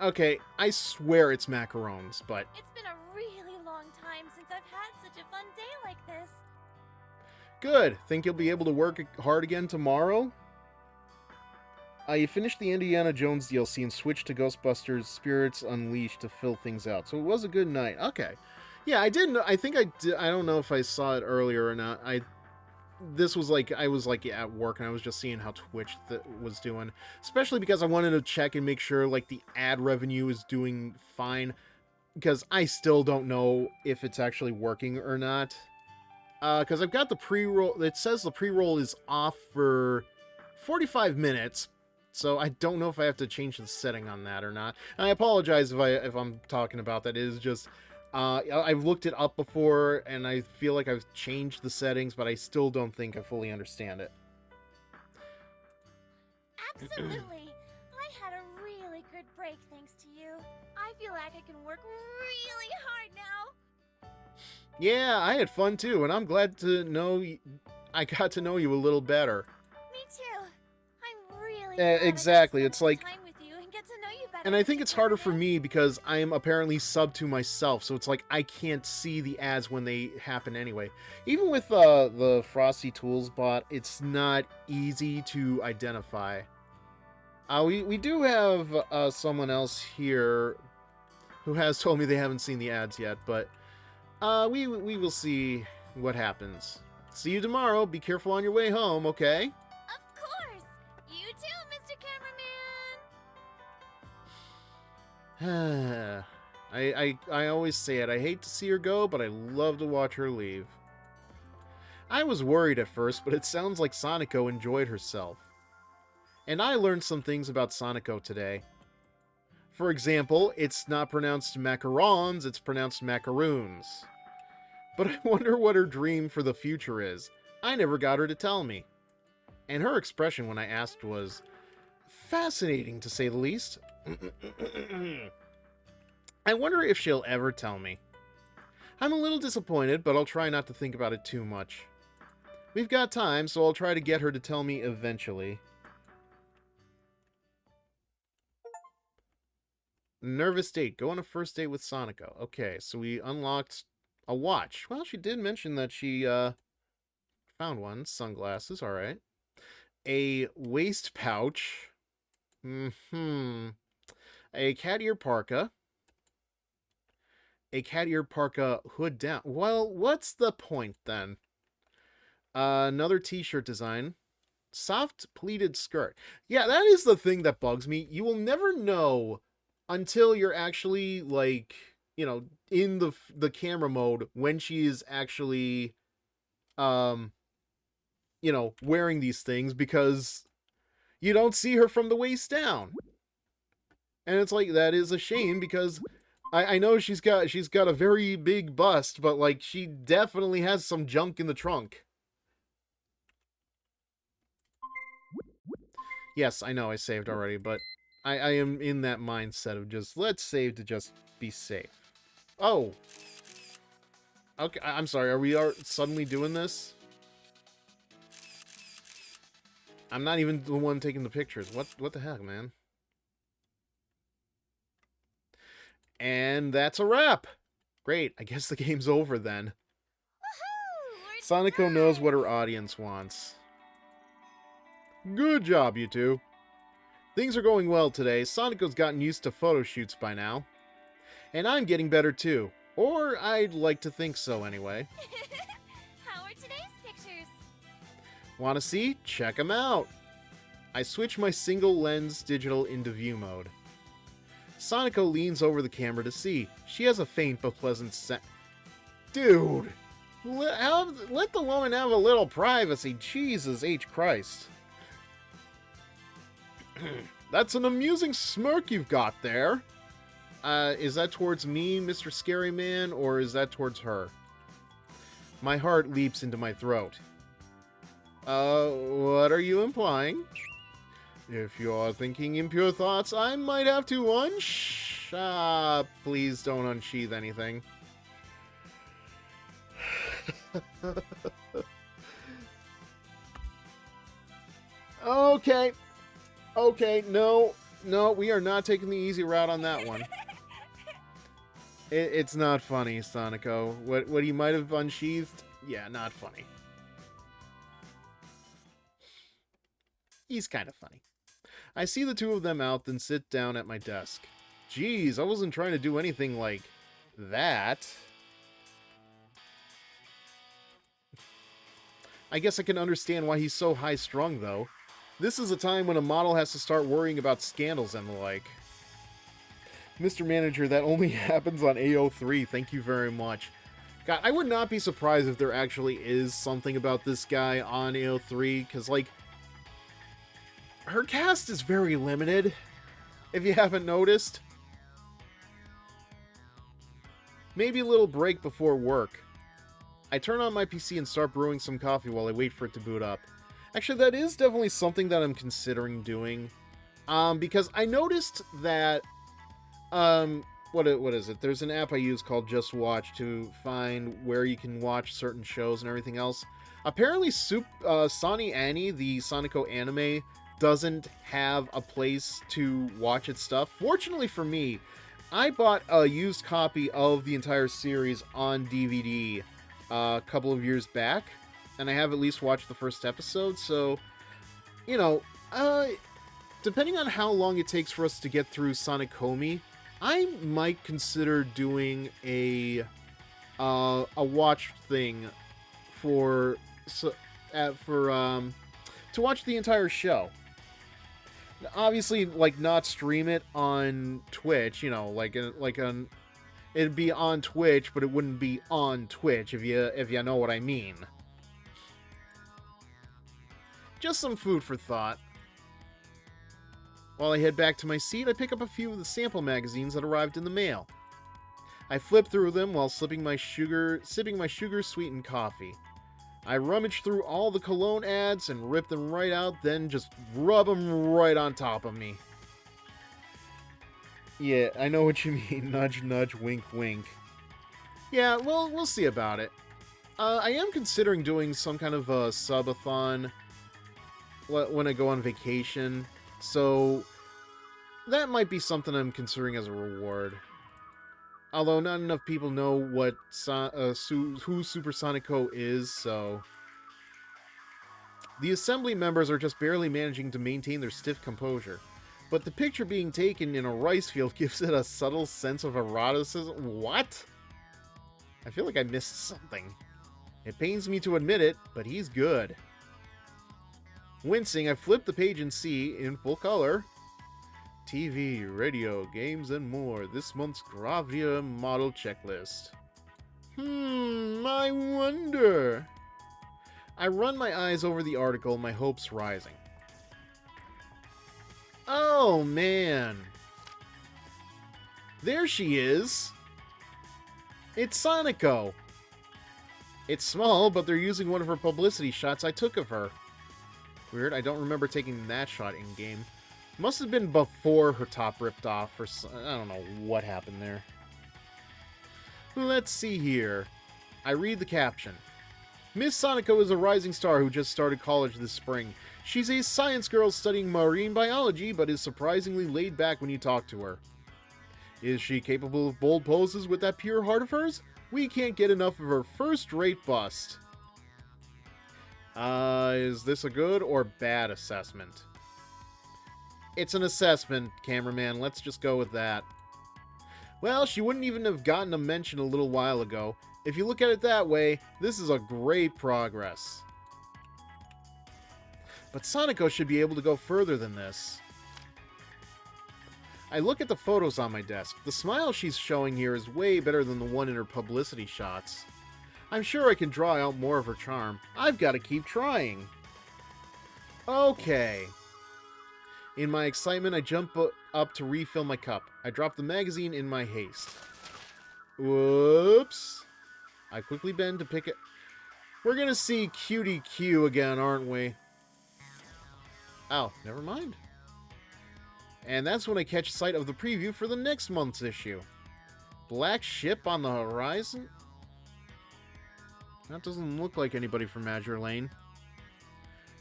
Okay, I swear it's macarons, but It's been a really long time since I've had such a fun day like this. good. Think you'll be able to work hard again tomorrow? You finished the Indiana Jones DLC and switched to Ghostbusters Spirits Unleashed to fill things out. So it was a good night. Okay. Yeah, I didn't. I think I did. I don't know if I saw it earlier or not. I was at work and I was just seeing how Twitch was doing. Especially because I wanted to check and make sure like the ad revenue is doing fine. Because I still don't know if it's actually working or not. Because I've got the pre-roll. It says the pre-roll is off for 45 minutes. So I don't know if I have to change the setting on that or not. And I apologize if I'm talking about that. It is just I've looked it up before and I feel like I've changed the settings, but I still don't think I fully understand it. Absolutely. I had a really good break thanks to you. I feel like I can work really hard now. Yeah, I had fun too, and I'm glad to know I got to know you a little better. Me too. I'm really glad exactly. I It's spent like time with you and get to know you better. And I think it's harder for me because I'm apparently subbed to myself, so it's like I can't see the ads when they happen anyway. Even with the Frosty Tools bot, it's not easy to identify. We do have someone else here who has told me they haven't seen the ads yet, but we will see what happens. See you tomorrow. Be careful on your way home, okay? Of course! You too, Mr. Cameraman! I always say it. I hate to see her go, but I love to watch her leave. I was worried at first, but it sounds like SoniCo enjoyed herself. And I learned some things about SoniCo today. For example, it's not pronounced macarons, it's pronounced macaroons. But I wonder what her dream for the future is. I never got her to tell me. And her expression when I asked was fascinating, to say the least. I wonder if she'll ever tell me. I'm a little disappointed, but I'll try not to think about it too much. We've got time, so I'll try to get her to tell me eventually. Nervous date. Go on a first date with SoniCo. Okay, so we unlocked a watch. Well, she did mention that she found one. Sunglasses, alright. A waist pouch. A cat ear parka. A cat ear parka hood down. Well, what's the point then? Another t-shirt design. Soft pleated skirt. Yeah, that is the thing that bugs me. You will never know until you're actually, like, you know, in the camera mode when she is actually, you know, wearing these things, because you don't see her from the waist down. And it's like, that is a shame, because I know she's got a very big bust, but, like, she definitely has some junk in the trunk. Yes, I know I saved already, but I am in that mindset of just, let's save to just be safe. Oh. Okay, I'm sorry, are we suddenly doing this? I'm not even the one taking the pictures. What the heck, man? And that's a wrap! Great, I guess the game's over then. Woohoo! SoniCo knows what her audience wants. Good job, you two. Things are going well today. SoniCo's gotten used to photo shoots by now. And I'm getting better too. Or I'd like to think so anyway. How are today's pictures? Want to see? Check them out. I switch my single lens digital into view mode. SoniCo leans over the camera to see. She has a faint but pleasant scent. Dude! Let the woman have a little privacy. Jesus H. Christ. That's an amusing smirk you've got there. Is that towards me, Mr. Scary Man, or is that towards her? My heart leaps into my throat. What are you implying? If you're thinking impure thoughts, I might have to please don't unsheath anything. Okay. Okay, no, we are not taking the easy route on that one. It's not funny, SoniCo. What he might have unsheathed? Yeah, not funny. He's kind of funny. I see the two of them out, then sit down at my desk. Geez, I wasn't trying to do anything like that. I guess I can understand why he's so high-strung, though. This is a time when a model has to start worrying about scandals and the like. Mr. Manager, that only happens on AO3. Thank you very much. God, I would not be surprised if there actually is something about this guy on AO3, because, like, her cast is very limited, if you haven't noticed. Maybe a little break before work. I turn on my PC and start brewing some coffee while I wait for it to boot up. Actually, that is definitely something that I'm considering doing. Because I noticed that, what is it? There's an app I use called Just Watch to find where you can watch certain shows and everything else. Apparently, Sonny Annie, the SoniCo anime, doesn't have a place to watch its stuff. Fortunately for me, I bought a used copy of the entire series on DVD a couple of years back, and I have at least watched the first episode, so, you know, depending on how long it takes for us to get through SoniComi, I might consider doing a watch thing for to watch the entire show. Obviously, like, not stream it on Twitch, you know, it'd be on Twitch, but it wouldn't be on Twitch, if you know what I mean. Just some food for thought. While I head back to my seat, I pick up a few of the sample magazines that arrived in the mail. I flip through them while sipping my sugar-sweetened coffee. I rummage through all the cologne ads and rip them right out, then just rub them right on top of me. Yeah, I know what you mean. Nudge, nudge, wink, wink. Yeah, well, we'll see about it. I am considering doing some kind of a subathon when I go on vacation, so that might be something I'm considering as a reward. Although not enough people know what who Supersonico is, so... The assembly members are just barely managing to maintain their stiff composure. But the picture being taken in a rice field gives it a subtle sense of eroticism. What? I feel like I missed something. It pains me to admit it, but he's good. Wincing, I flip the page and see, in full color, TV, radio, games, and more. This month's Gravia model checklist. I wonder. I run my eyes over the article, my hopes rising. Oh, man. There she is. It's Sonico. It's small, but they're using one of her publicity shots I took of her. Weird, I don't remember taking that shot in-game. Must have been before her top ripped off, or I don't know what happened there. Let's see here. I read the caption. Miss Sonico is a rising star who just started college this spring. She's a science girl studying marine biology, but is surprisingly laid back when you talk to her. Is she capable of bold poses with that pure heart of hers? We can't get enough of her first-rate bust. Is this a good or bad assessment? It's an assessment, cameraman. Let's just go with that. Well, she wouldn't even have gotten a mention a little while ago. If you look at it that way, this is a great progress. But Sonico should be able to go further than this. I look at the photos on my desk. The smile she's showing here is way better than the one in her publicity shots. I'm sure I can draw out more of her charm. I've got to keep trying. Okay. In my excitement, I jump up to refill my cup. I drop the magazine in my haste. Whoops. I quickly bend to pick it. We're gonna see Cutie Q again, aren't we? Oh, never mind. And that's when I catch sight of the preview for the next month's issue. Black ship on the horizon? That doesn't look like anybody from Azure Lane.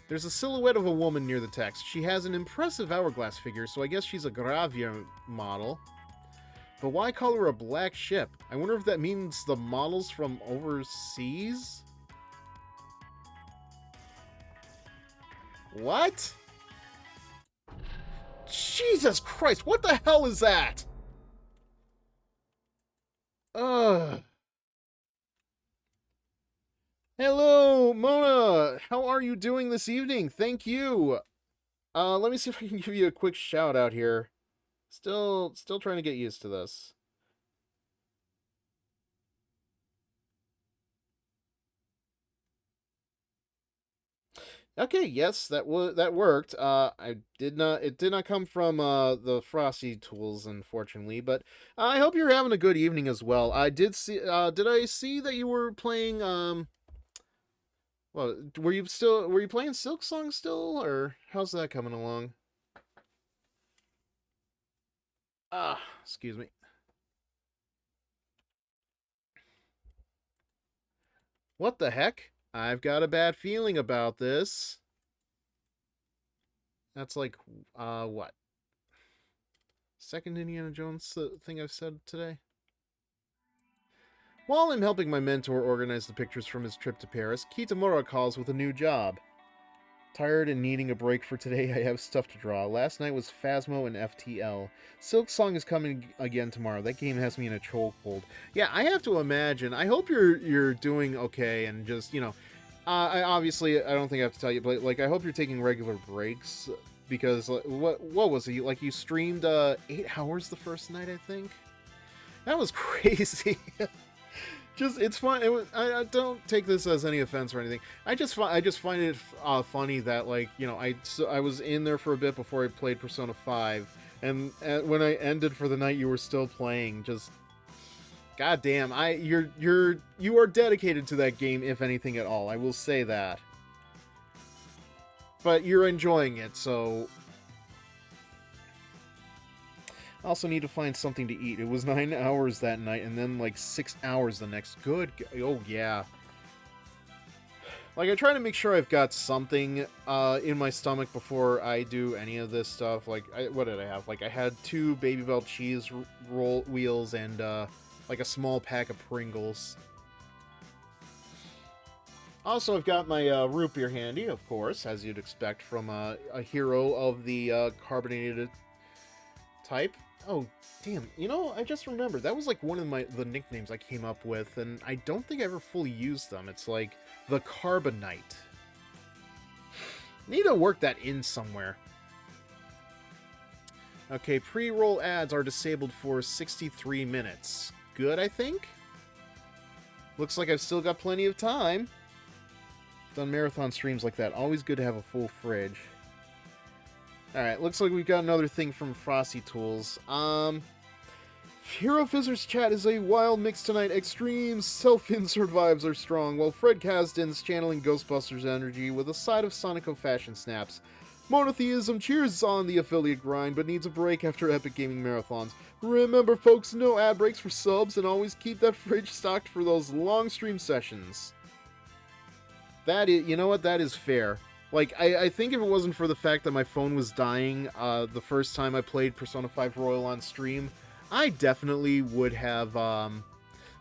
There's a silhouette of a woman near the text. She has an impressive hourglass figure, so I guess she's a Gravia model. But why call her a black ship? I wonder if that means the model's from overseas? What? Jesus Christ, what the hell is that? Ugh. Hello, Mona. How are you doing this evening? Thank you. Let me see if I can give you a quick shout out here. Still trying to get used to this. Okay, yes, that worked. It did not come from the Frosty tools, unfortunately, but I hope you're having a good evening as well. I did see did I see that you were playing well, were you playing Silk Song still, or how's that coming along? Excuse me. What the heck? I've got a bad feeling about this. That's like, what? Second Indiana Jones thing I've said today? While I'm helping my mentor organize the pictures from his trip to Paris, Kitamura calls with a new job. Tired and needing a break for today, I have stuff to draw. Last night was Phasmo and FTL. Silk Song is coming again tomorrow. That game has me in a chokehold. Yeah, I have to imagine. I hope you're doing okay and just, you know, I don't think I have to tell you, but like I hope you're taking regular breaks because what was it? Like you streamed 8 hours the first night, I think. That was crazy. Just it's fun. I don't take this as any offense or anything. I just find it funny that like you know I was in there for a bit before I played Persona 5, and when I ended for the night, you were still playing. Just goddamn, you are dedicated to that game, if anything at all. I will say that. But you're enjoying it, so. I also need to find something to eat. It was 9 hours that night, and then like 6 hours the next. Good. Oh, yeah. Like, I try to make sure I've got something in my stomach before I do any of this stuff. Like, what did I have? Like, I had 2 Baby Bell cheese roll wheels and like a small pack of Pringles. Also, I've got my root beer handy, of course, as you'd expect from a hero of the carbonated type. Oh, damn. You know, I just remembered. That was like one of the nicknames I came up with, and I don't think I ever fully used them. It's like the Carbonite. Need to work that in somewhere. Okay, pre-roll ads are disabled for 63 minutes. Good, I think? Looks like I've still got plenty of time. Done marathon streams like that. Always good to have a full fridge. Alright, looks like we've got another thing from Frosty Tools. HeroFizzer's chat is a wild mix tonight. Extreme self-insert vibes are strong, while Fred Kasdan's channeling Ghostbusters energy with a side of Sonico fashion snaps. Monotheism cheers on the affiliate grind, but needs a break after epic gaming marathons. Remember, folks, no ad breaks for subs, and always keep that fridge stocked for those long stream sessions. That is, you know what, that is fair. Like, I think if it wasn't for the fact that my phone was dying the first time I played Persona 5 Royal on stream, I definitely would have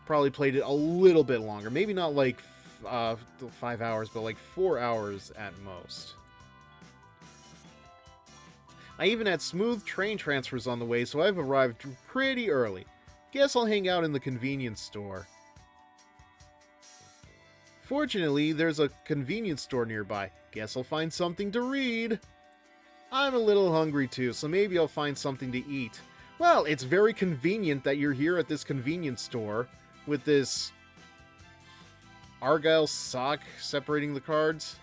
probably played it a little bit longer. Maybe not like 5 hours, but like 4 hours at most. I even had smooth train transfers on the way, so I've arrived pretty early. Guess I'll hang out in the convenience store. Fortunately, there's a convenience store nearby. Guess I'll find something to read. I'm a little hungry too, so maybe I'll find something to eat. Well, it's very convenient that you're here at this convenience store with this Argyle sock separating the cards.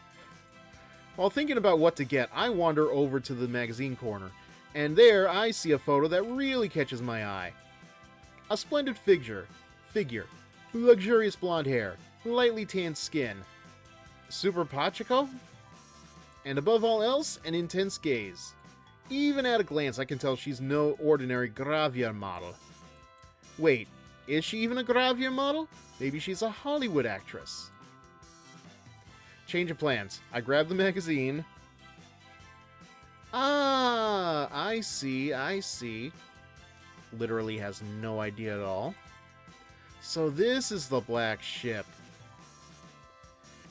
While thinking about what to get, I wander over to the magazine corner, and there I see a photo that really catches my eye. A splendid figure, luxurious blonde hair, lightly tanned skin, super Pachiko, and above all else, an intense gaze. Even at a glance, I can tell she's no ordinary Gravure model. Wait, is she even a Gravure model? Maybe she's a Hollywood actress. Change of plans. I grab the magazine. Ah, I see. Literally has no idea at all. So this is the Black Ship.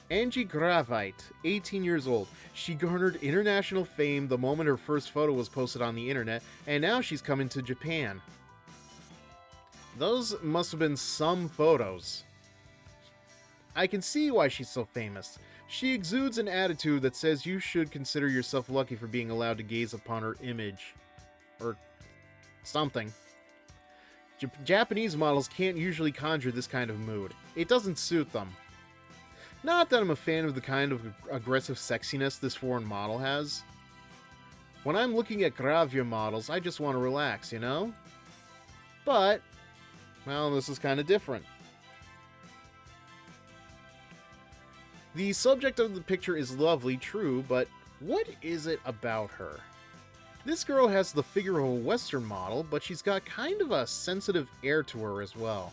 Angie Gravite, 18 years old. She garnered international fame the moment her first photo was posted on the internet, and now she's coming to Japan. Those must have been some photos. I can see why she's so famous. She exudes an attitude that says you should consider yourself lucky for being allowed to gaze upon her image. Or something. Japanese models can't usually conjure this kind of mood. It doesn't suit them. Not that I'm a fan of the kind of aggressive sexiness this foreign model has. When I'm looking at Gravure models, I just want to relax, you know? But, well, this is kind of different. The subject of the picture is lovely, true, but what is it about her? This girl has the figure of a Western model, but she's got kind of a sensitive air to her as well.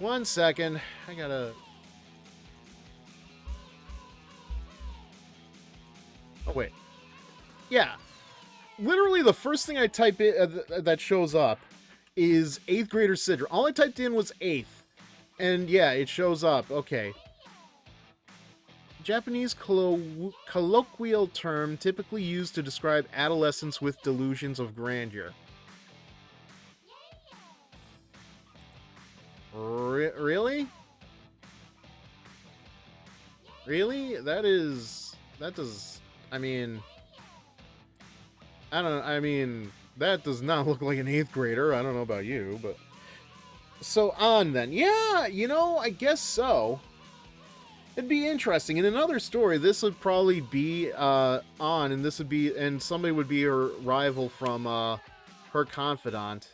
1 second. I gotta... Oh, wait. Yeah. Literally the first thing I type in that shows up is 8th grader Sidra. All I typed in was 8th. And yeah, it shows up. Okay. Japanese colloquial term typically used to describe adolescents with delusions of grandeur. Really? Really? That does... I mean... that does not look like an 8th grader. I don't know about you, but... So on then. Yeah, you know, I guess so. It'd be interesting. In another story, this would probably be on, and this would be... And somebody would be her rival from her confidant.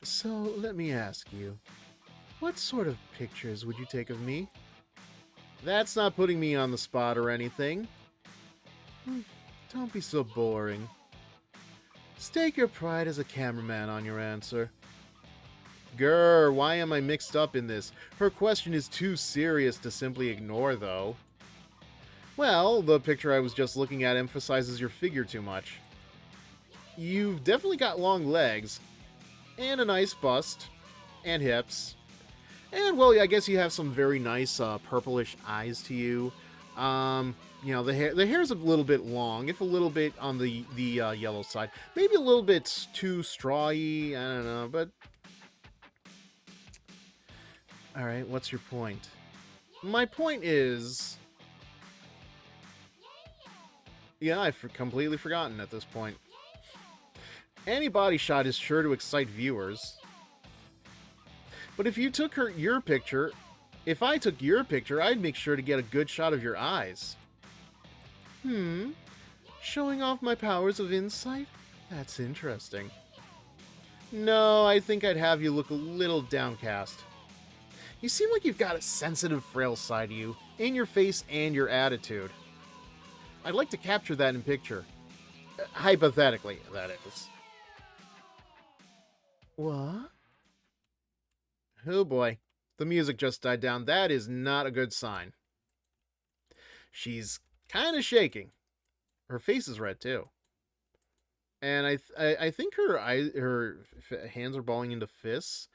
So, let me ask you. What sort of pictures would you take of me? That's not putting me on the spot or anything. Don't be so boring. Stake your pride as a cameraman on your answer. Grr, why am I mixed up in this? Her question is too serious to simply ignore, though. Well, the picture I was just looking at emphasizes your figure too much. You've definitely got long legs, and a nice bust, and hips. And, well, I guess you have some very nice purplish eyes to you. You know, the hair's a little bit long, if a little bit on the yellow side. Maybe a little bit too strawy, I don't know, but... Alright, what's your point? My point is... Yeah, I've completely forgotten at this point. Any body shot is sure to excite viewers. But if you took your picture... If I took your picture, I'd make sure to get a good shot of your eyes. Showing off my powers of insight? That's interesting. No, I think I'd have you look a little downcast. You seem like you've got a sensitive, frail side to you, in your face and your attitude. I'd like to capture that in picture. Hypothetically, that is. What? Oh boy. The music just died down. That is not a good sign. She's kind of shaking. Her face is red too. And I think her hands are balling into fists.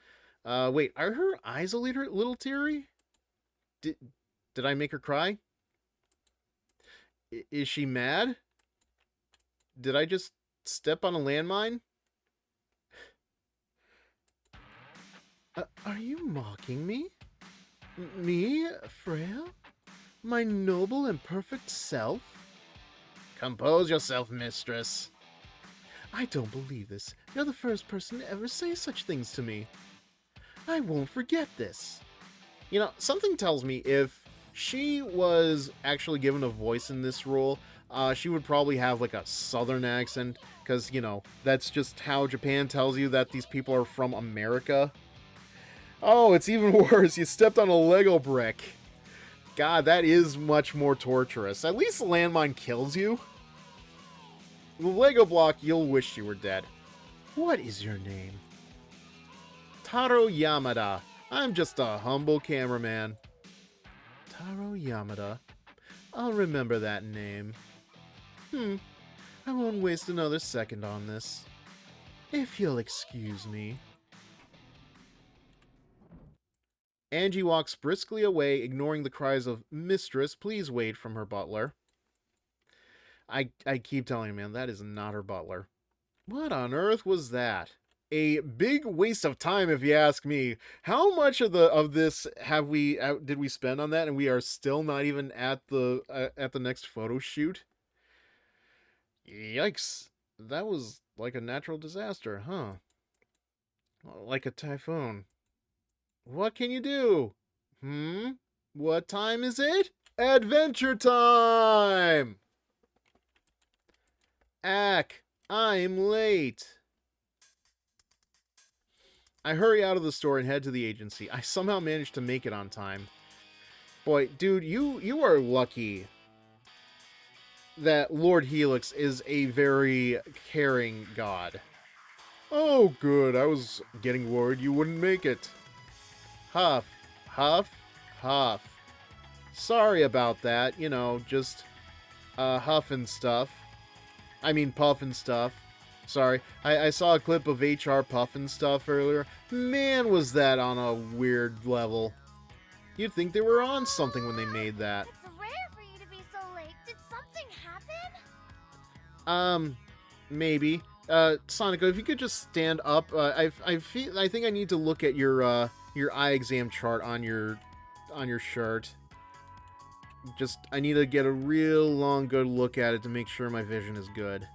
Wait, are her eyes a little teary? Did I make her cry? Is she mad? Did I just step on a landmine? Are you mocking me? Me, frail? My noble and perfect self? Compose yourself, mistress. I don't believe this. You're the first person to ever say such things to me. I won't forget this. You know, something tells me if she was actually given a voice in this role, she would probably have like a southern accent, because, you know, that's just how Japan tells you that these people are from America. Oh, it's even worse. You stepped on a Lego brick. God, that is much more torturous. At least the landmine kills you. The Lego block, you'll wish you were dead. What is your name? Taro Yamada. I'm just a humble cameraman. Taro Yamada. I'll remember that name. I won't waste another second on this. If you'll excuse me. Angie walks briskly away, ignoring the cries of, "Mistress, please wait," from her butler. I keep telling you, man, that is not her butler. What on earth was that? A big waste of time, if you ask me. How much of this did we spend on that, and we are still not even at the next photo shoot? Yikes! That was like a natural disaster, huh? Like a typhoon. What can you do? What time is it? Adventure time! Ack, I'm late. I hurry out of the store and head to the agency. I somehow managed to make it on time. Boy, dude, you are lucky that Lord Helix is a very caring god. Oh, good. I was getting worried you wouldn't make it. Huff, huff, huff. Sorry about that. You know, just, huff and stuff. I mean, puff and stuff. Sorry. I saw a clip of HR Puff and stuff earlier. Man, was that on a weird level. You'd think they were on something when they made that. It's rare for you to be so late. Did something happen? Maybe. Sonico, if you could just stand up. I think I need to look at your eye exam chart on your shirt. Just, I need to get a real long, good look at it to make sure my vision is good.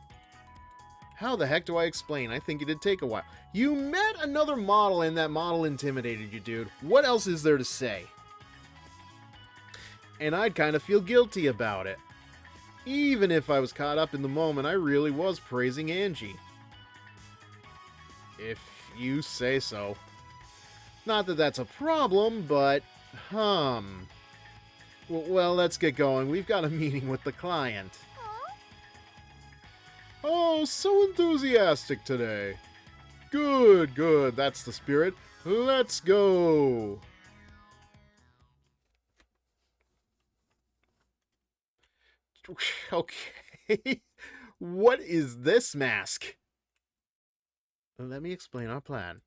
How the heck do I explain? I think it'd take a while. You met another model and that model intimidated you, dude. What else is there to say? And I'd kind of feel guilty about it. Even if I was caught up in the moment, I really was praising Angie. If you say so. Not that that's a problem, but, well, let's get going. We've got a meeting with the client. Huh? Oh, so enthusiastic today. Good, good. That's the spirit. Let's go. Okay. What is this mask? Let me explain our plan.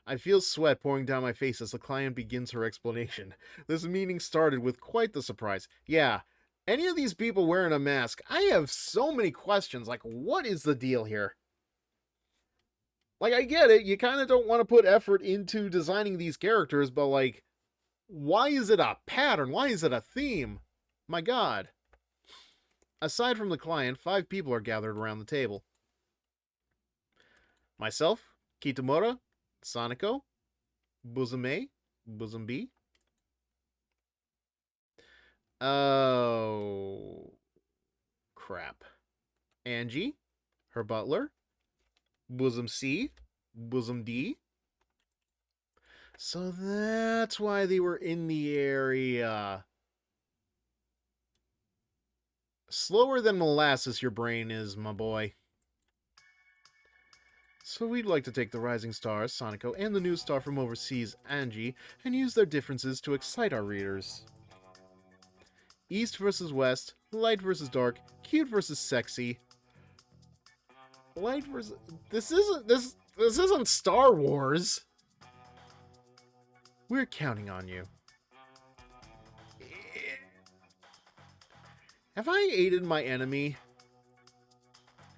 I feel sweat pouring down my face as the client begins her explanation. This meeting started with quite the surprise. Yeah, any of these people wearing a mask, I have so many questions. Like, what is the deal here? Like, I get it. You kind of don't want to put effort into designing these characters, but, like, why is it a pattern? Why is it a theme? My God. Aside from the client, 5 people are gathered around the table. Myself, Kitamura, Sonico, Bosom A, Bosom B. Oh, crap. Angie, her butler, Bosom C, Bosom D. So that's why they were in the area. Slower than molasses your brain is, my boy. So we'd like to take the rising stars, Sonico, and the new star from overseas, Angie, and use their differences to excite our readers. East versus West, light versus dark, cute versus sexy. Light versus... This isn't Star Wars. We're counting on you. Have I aided my enemy?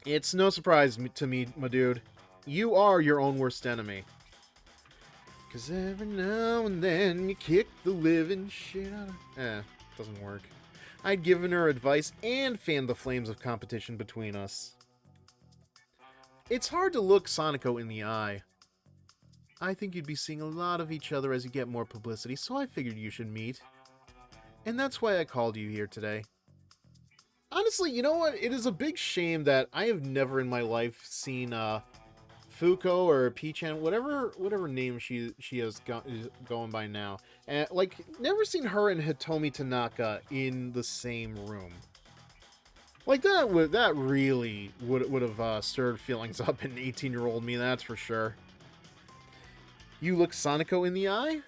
It's no surprise to me, my dude. You are your own worst enemy. 'Cause every now and then you kick the living shit out of... doesn't work. I'd given her advice and fanned the flames of competition between us. It's hard to look Sonico in the eye. I think you'd be seeing a lot of each other as you get more publicity, so I figured you should meet. And that's why I called you here today. Honestly, you know what? It is a big shame that I have never in my life seen, Fuko or P-chan, whatever name she is going by now. Like, never seen her and Hitomi Tanaka in the same room. Like, that really would have stirred feelings up in 18-year-old me, that's for sure. You look Sonico in the eye?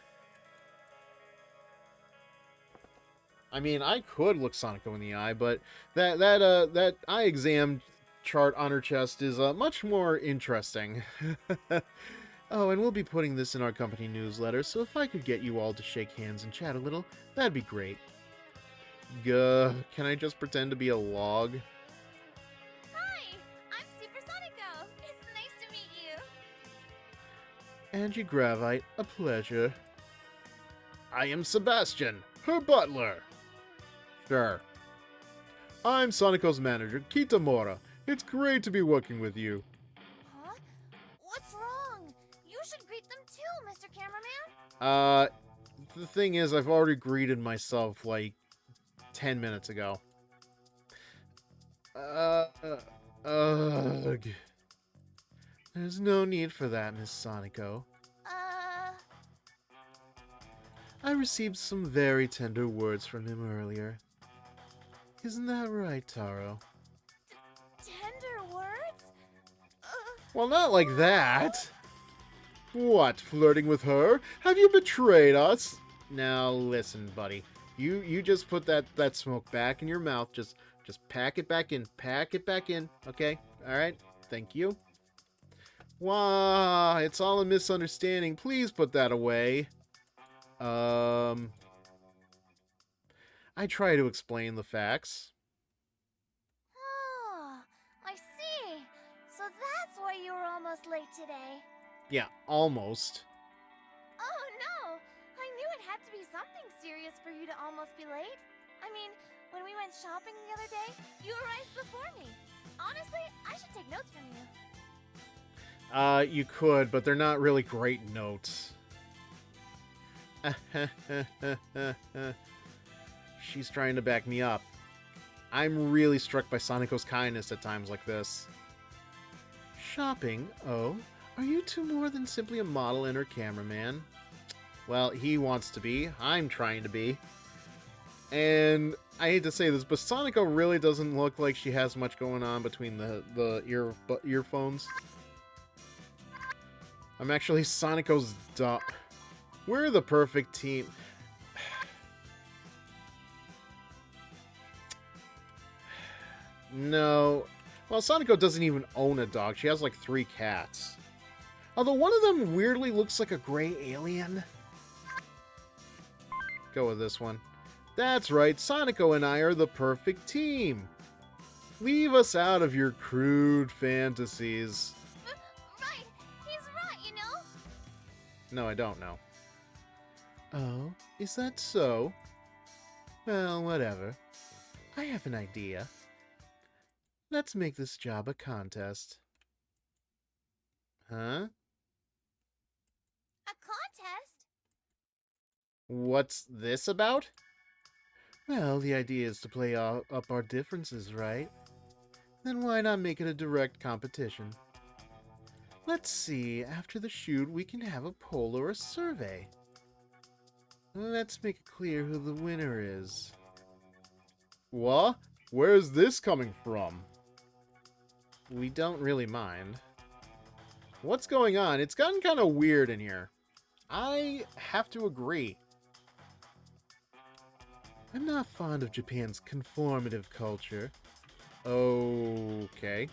I mean, I could look Sonico in the eye, but that eye exam chart on her chest is much more interesting. Oh, and we'll be putting this in our company newsletter, so if I could get you all to shake hands and chat a little, that'd be great. Can I just pretend to be a log? Hi, I'm Super Sonico. It's nice to meet you. Angie Gravite, a pleasure. I am Sebastian, her butler. Sure. I'm Sonico's manager, Kitamura. It's great to be working with you. Huh? What's wrong? You should greet them too, Mr. Cameraman. The thing is, I've already greeted myself, like, 10 minutes ago. Ugh. There's no need for that, Miss Sonico. I received some very tender words from him earlier. Isn't that right, Taro? Tender words? Well, not like that. What, flirting with her? Have you betrayed us? Now listen, buddy. You just put that smoke back in your mouth. Just pack it back in. Pack it back in. Okay? Alright? Thank you. Wow, it's all a misunderstanding. Please put that away. I try to explain the facts. Oh, I see. So that's why you were almost late today. Yeah, almost. Oh no! I knew it had to be something serious for you to almost be late. I mean, when we went shopping the other day, you arrived before me. Honestly, I should take notes from you. You could, but they're not really great notes. She's trying to back me up. I'm really struck by Sonico's kindness at times like this. Shopping? Oh, are you two more than simply a model and her cameraman? Well, he wants to be. I'm trying to be. And I hate to say this, but Sonico really doesn't look like she has much going on between the earphones. I'm actually Sonico's dumb. We're the perfect team. No. Well, Sonico doesn't even own a dog. She has like 3 cats. Although one of them weirdly looks like a gray alien. Go with this one. That's right, Sonico and I are the perfect team. Leave us out of your crude fantasies. Right, he's right, you know? No, I don't know. Oh, is that so? Well, whatever. I have an idea. Let's make this job a contest. Huh? A contest? What's this about? Well, the idea is to play up our differences, right? Then why not make it a direct competition? Let's see, after the shoot, we can have a poll or a survey. Let's make it clear who the winner is. What? Where's this coming from? We don't really mind. What's going on? It's gotten kind of weird in here. I have to agree. I'm not fond of Japan's conformative culture. Okay.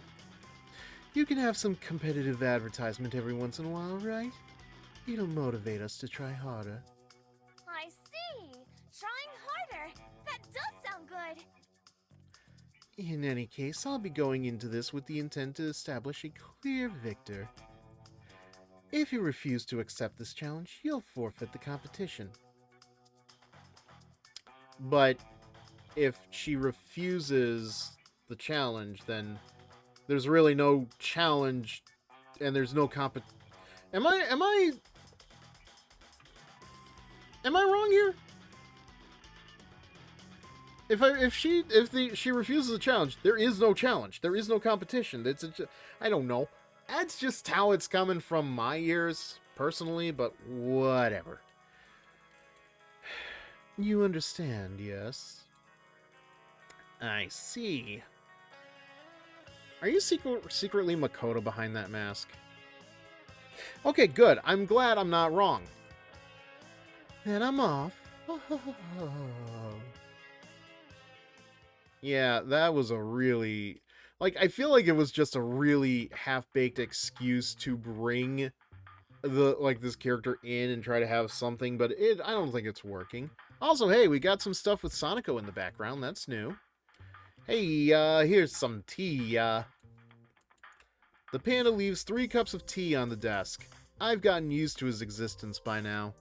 You can have some competitive advertisement every once in a while, right? It'll motivate us to try harder. I see. Trying harder. That does sound good. In any case, I'll be going into this with the intent to establish a clear victor. If you refuse to accept this challenge, you'll forfeit the competition. But if she refuses the challenge, then there's really no challenge and there's no Am I wrong here? If she refuses the challenge, there is no challenge. There is no competition. I don't know. That's just how it's coming from my ears, personally, but whatever. You understand, yes? I see. Are you secretly Makoto behind that mask? Okay, good. I'm glad I'm not wrong. Then I'm off. Yeah, that was a really... Like, I feel like it was just a really half-baked excuse to bring this character in and try to have something, but I don't think it's working. Also, hey, we got some stuff with Sonico in the background. That's new. Hey, here's some tea. The panda leaves 3 cups of tea on the desk. I've gotten used to his existence by now.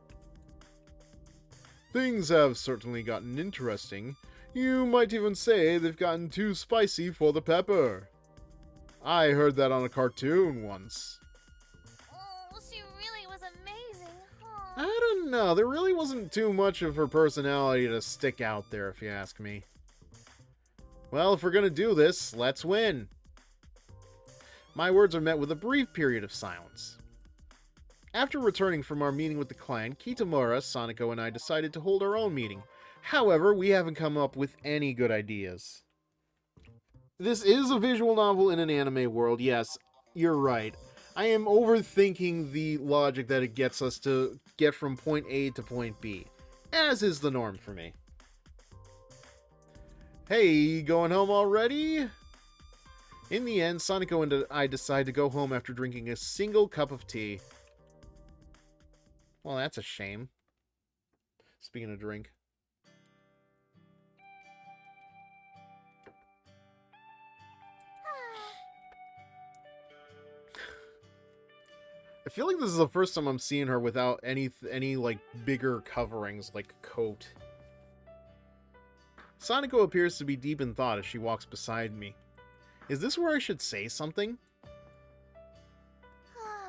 Things have certainly gotten interesting. You might even say they've gotten too spicy for the pepper. I heard that on a cartoon once. Oh, she really was amazing, huh? I don't know. There really wasn't too much of her personality to stick out there, if you ask me. Well, if we're gonna do this, let's win. My words are met with a brief period of silence. After returning from our meeting with the client, Kitamura, Sonico, and I decided to hold our own meeting. However, we haven't come up with any good ideas. This is a visual novel in an anime world, yes, you're right. I am overthinking the logic that it gets us to get from point A to point B, as is the norm for me. Hey, going home already? In the end, Sonico and I decide to go home after drinking a single cup of tea. Well, that's a shame. Speaking of drink. I feel like this is the first time I'm seeing her without any like bigger coverings like a coat. Sonico appears to be deep in thought as she walks beside me. Is this where I should say something?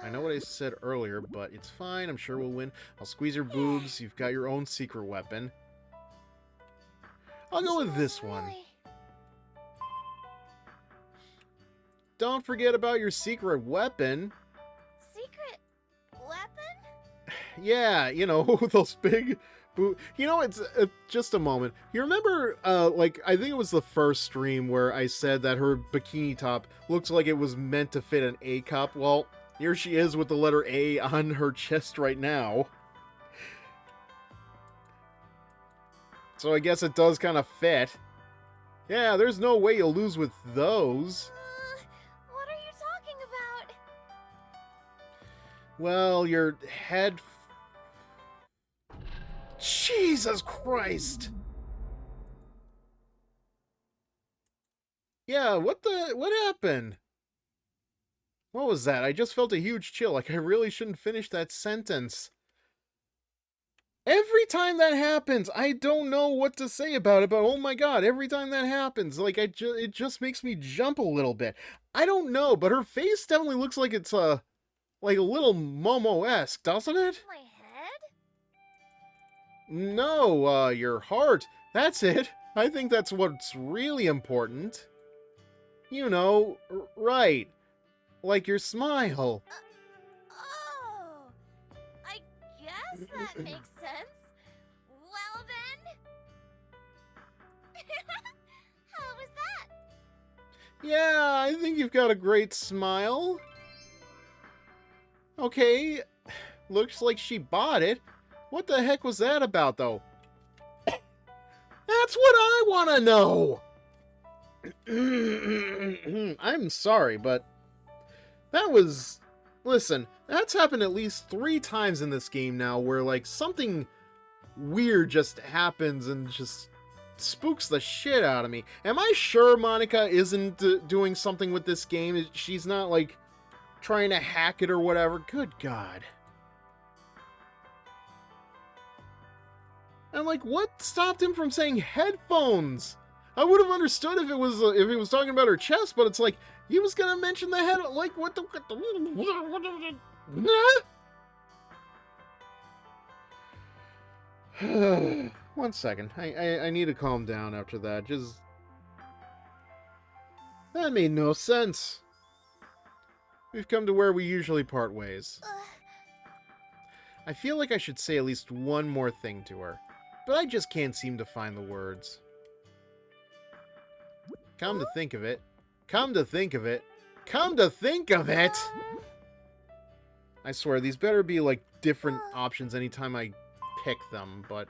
I know what I said earlier, but it's fine. I'm sure we'll win. I'll squeeze your boobs. You've got your own secret weapon. I'll go with this one. Don't forget about your secret weapon. Secret weapon? Yeah, you know, those big... You know, it's just a moment. You remember, like, I think it was the first stream where I said that her bikini top looked like it was meant to fit an A cup? Well, here she is with the letter A on her chest right now. So I guess it does kind of fit. Yeah, there's no way you'll lose with those. What are you talking about? Well, your head... Jesus Christ! Yeah, what happened? What was that? I just felt a huge chill, like I really shouldn't finish that sentence. Every time that happens, I don't know what to say about it, but oh my god, every time that happens, like it just makes me jump a little bit. I don't know, but her face definitely looks like it's like a little Momo-esque, doesn't it? My head? No, your heart. That's it. I think that's what's really important. You know, right. Like your smile. Oh, I guess that makes sense. Well then. How was that? Yeah, I think you've got a great smile. Okay, looks like she bought it. What the heck was that about, though? That's what I want to know! I'm sorry, but that was... Listen, that's happened at least 3 times in this game now, where, like, something weird just happens and just spooks the shit out of me. Am I sure Monica isn't doing something with this game? She's not, like, trying to hack it or whatever? Good God. And like, what stopped him from saying headphones? I would have understood if he was talking about her chest, but it's like he was gonna mention the head. Like, what the? One second. I need to calm down after that. Just that made no sense. We've come to where we usually part ways. I feel like I should say at least one more thing to her, but I just can't seem to find the words. Come to think of it. Come to think of it. Come to think of it! I swear, these better be, like, different options anytime I pick them, but...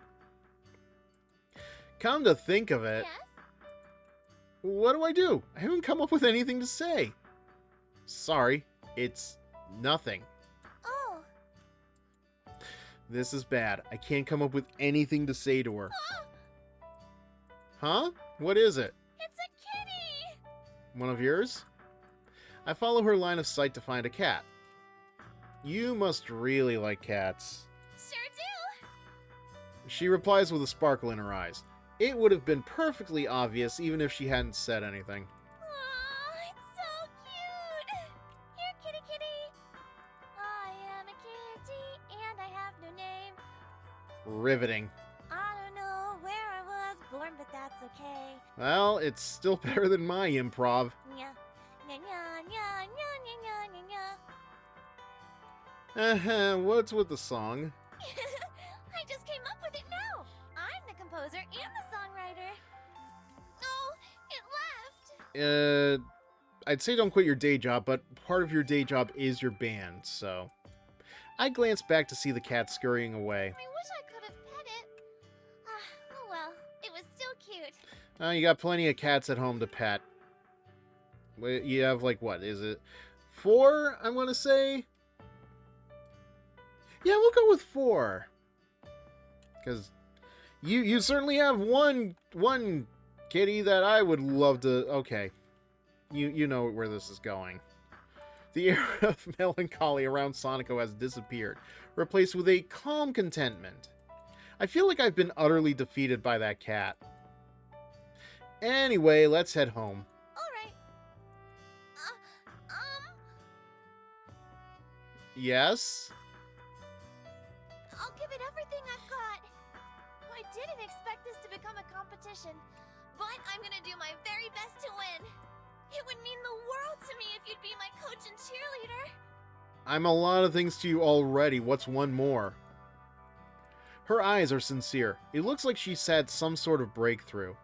Come to think of it... Yes? What do I do? I haven't come up with anything to say. Sorry, it's nothing. Oh. This is bad. I can't come up with anything to say to her. Huh? What is it? It's a kitty! One of yours? I follow her line of sight to find a cat. You must really like cats. Sure do! She replies with a sparkle in her eyes. It would have been perfectly obvious even if she hadn't said anything. Aw, it's so cute! Here, kitty kitty! I am a kitty, and I have no name. Riveting. I don't know where I was born, but that's okay. Well, it's still better than my improv. Nya, nya, nya, nya, nya, nya, nya, What's with the song? I just came up with it now. I'm the composer and the songwriter. Oh, it left. I'd say don't quit your day job, but part of your day job is your band, so... I glanced back to see the cat scurrying away. I wish I could have pet it. Oh well, it was still cute. You got plenty of cats at home to pet. You have, like, what, is it 4, I'm gonna say? Yeah, we'll go with 4. Because you certainly have one kitty that I would love to... Okay. You know where this is going. The air of melancholy around Sonico has disappeared, replaced with a calm contentment. I feel like I've been utterly defeated by that cat. Anyway, let's head home. Alright. Yes? I'll give it everything I've got. I didn't expect this to become a competition, but I'm gonna do my very best to win. It would mean the world to me if you'd be my coach and cheerleader. I'm a lot of things to you already. What's one more? Her eyes are sincere. It looks like she's had some sort of breakthrough.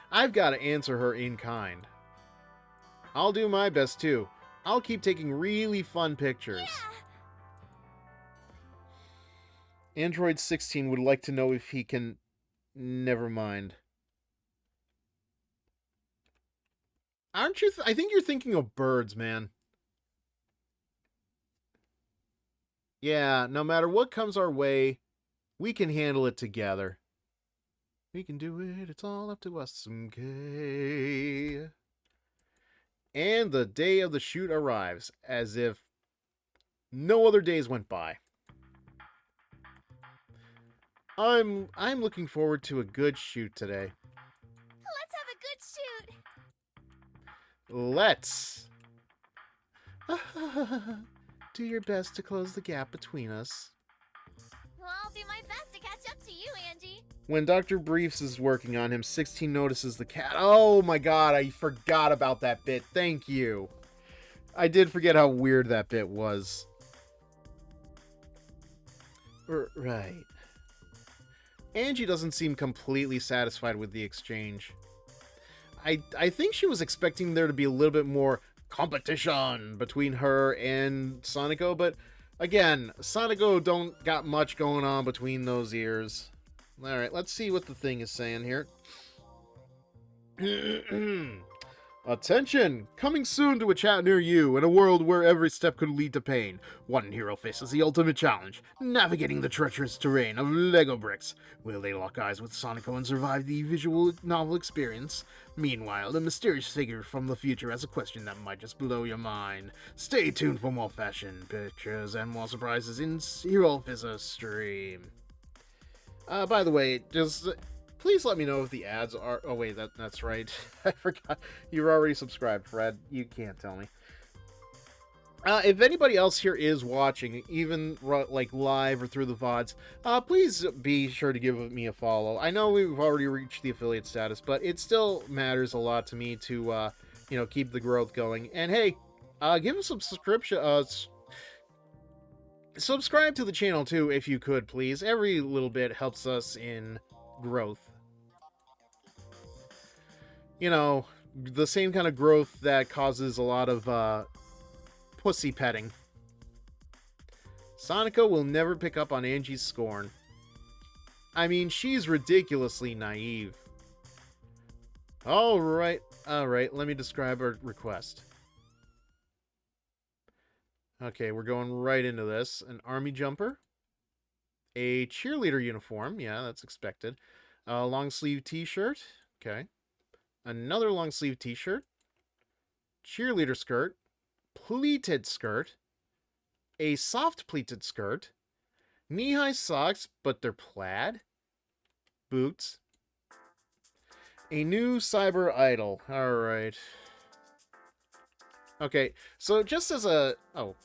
I've got to answer her in kind. I'll do my best too. I'll keep taking really fun pictures. Yeah. Android 16 would like to know if he can... Never mind. Aren't you... I think you're thinking of birds, man. Yeah, no matter what comes our way, we can handle it together. We can do it, it's all up to us, okay? And the day of the shoot arrives, as if no other days went by. I'm looking forward to a good shoot today. Let's have a good shoot. Let's! Do your best to close the gap between us. Well, I'll do my best to catch up to you, Angie. When Dr. Briefs is working on him, 16 notices the cat. Oh my god, I forgot about that bit. Thank you. I did forget how weird that bit was. Right. Angie doesn't seem completely satisfied with the exchange. I think she was expecting there to be a little bit more competition between her and Sonico, but again, Sonico don't got much going on between those ears. Alright, let's see what the thing is saying here. Attention! Coming soon to a chat near you, in a world where every step could lead to pain. One hero faces the ultimate challenge, navigating the treacherous terrain of Lego bricks. Will they lock eyes with Sonico and survive the visual novel experience? Meanwhile, a mysterious figure from the future has a question that might just blow your mind. Stay tuned for more fashion, pictures, and more surprises in HeroFizzer stream. By the way, just... please let me know if the ads are... Oh, wait, that's right. I forgot. You're already subscribed, Fred. You can't tell me. If anybody else here is watching, even like live or through the VODs, please be sure to give me a follow. I know we've already reached the affiliate status, but it still matters a lot to me to, you know, keep the growth going. And hey, give us a subscription... subscribe to the channel, too, if you could, please. Every little bit helps us in growth. You know, the same kind of growth that causes a lot of pussy petting. Sonico will never pick up on Angie's scorn. I mean, she's ridiculously naive. Alright, let me describe our request. Okay, we're going right into this. An army jumper. A cheerleader uniform. Yeah, that's expected. A long sleeve t-shirt. Okay. Another long sleeve t-shirt. Cheerleader skirt. Pleated skirt. A soft pleated skirt. Knee-high socks, but they're plaid. Boots. A new cyber idol. Alright. Okay, so just as a... Oh.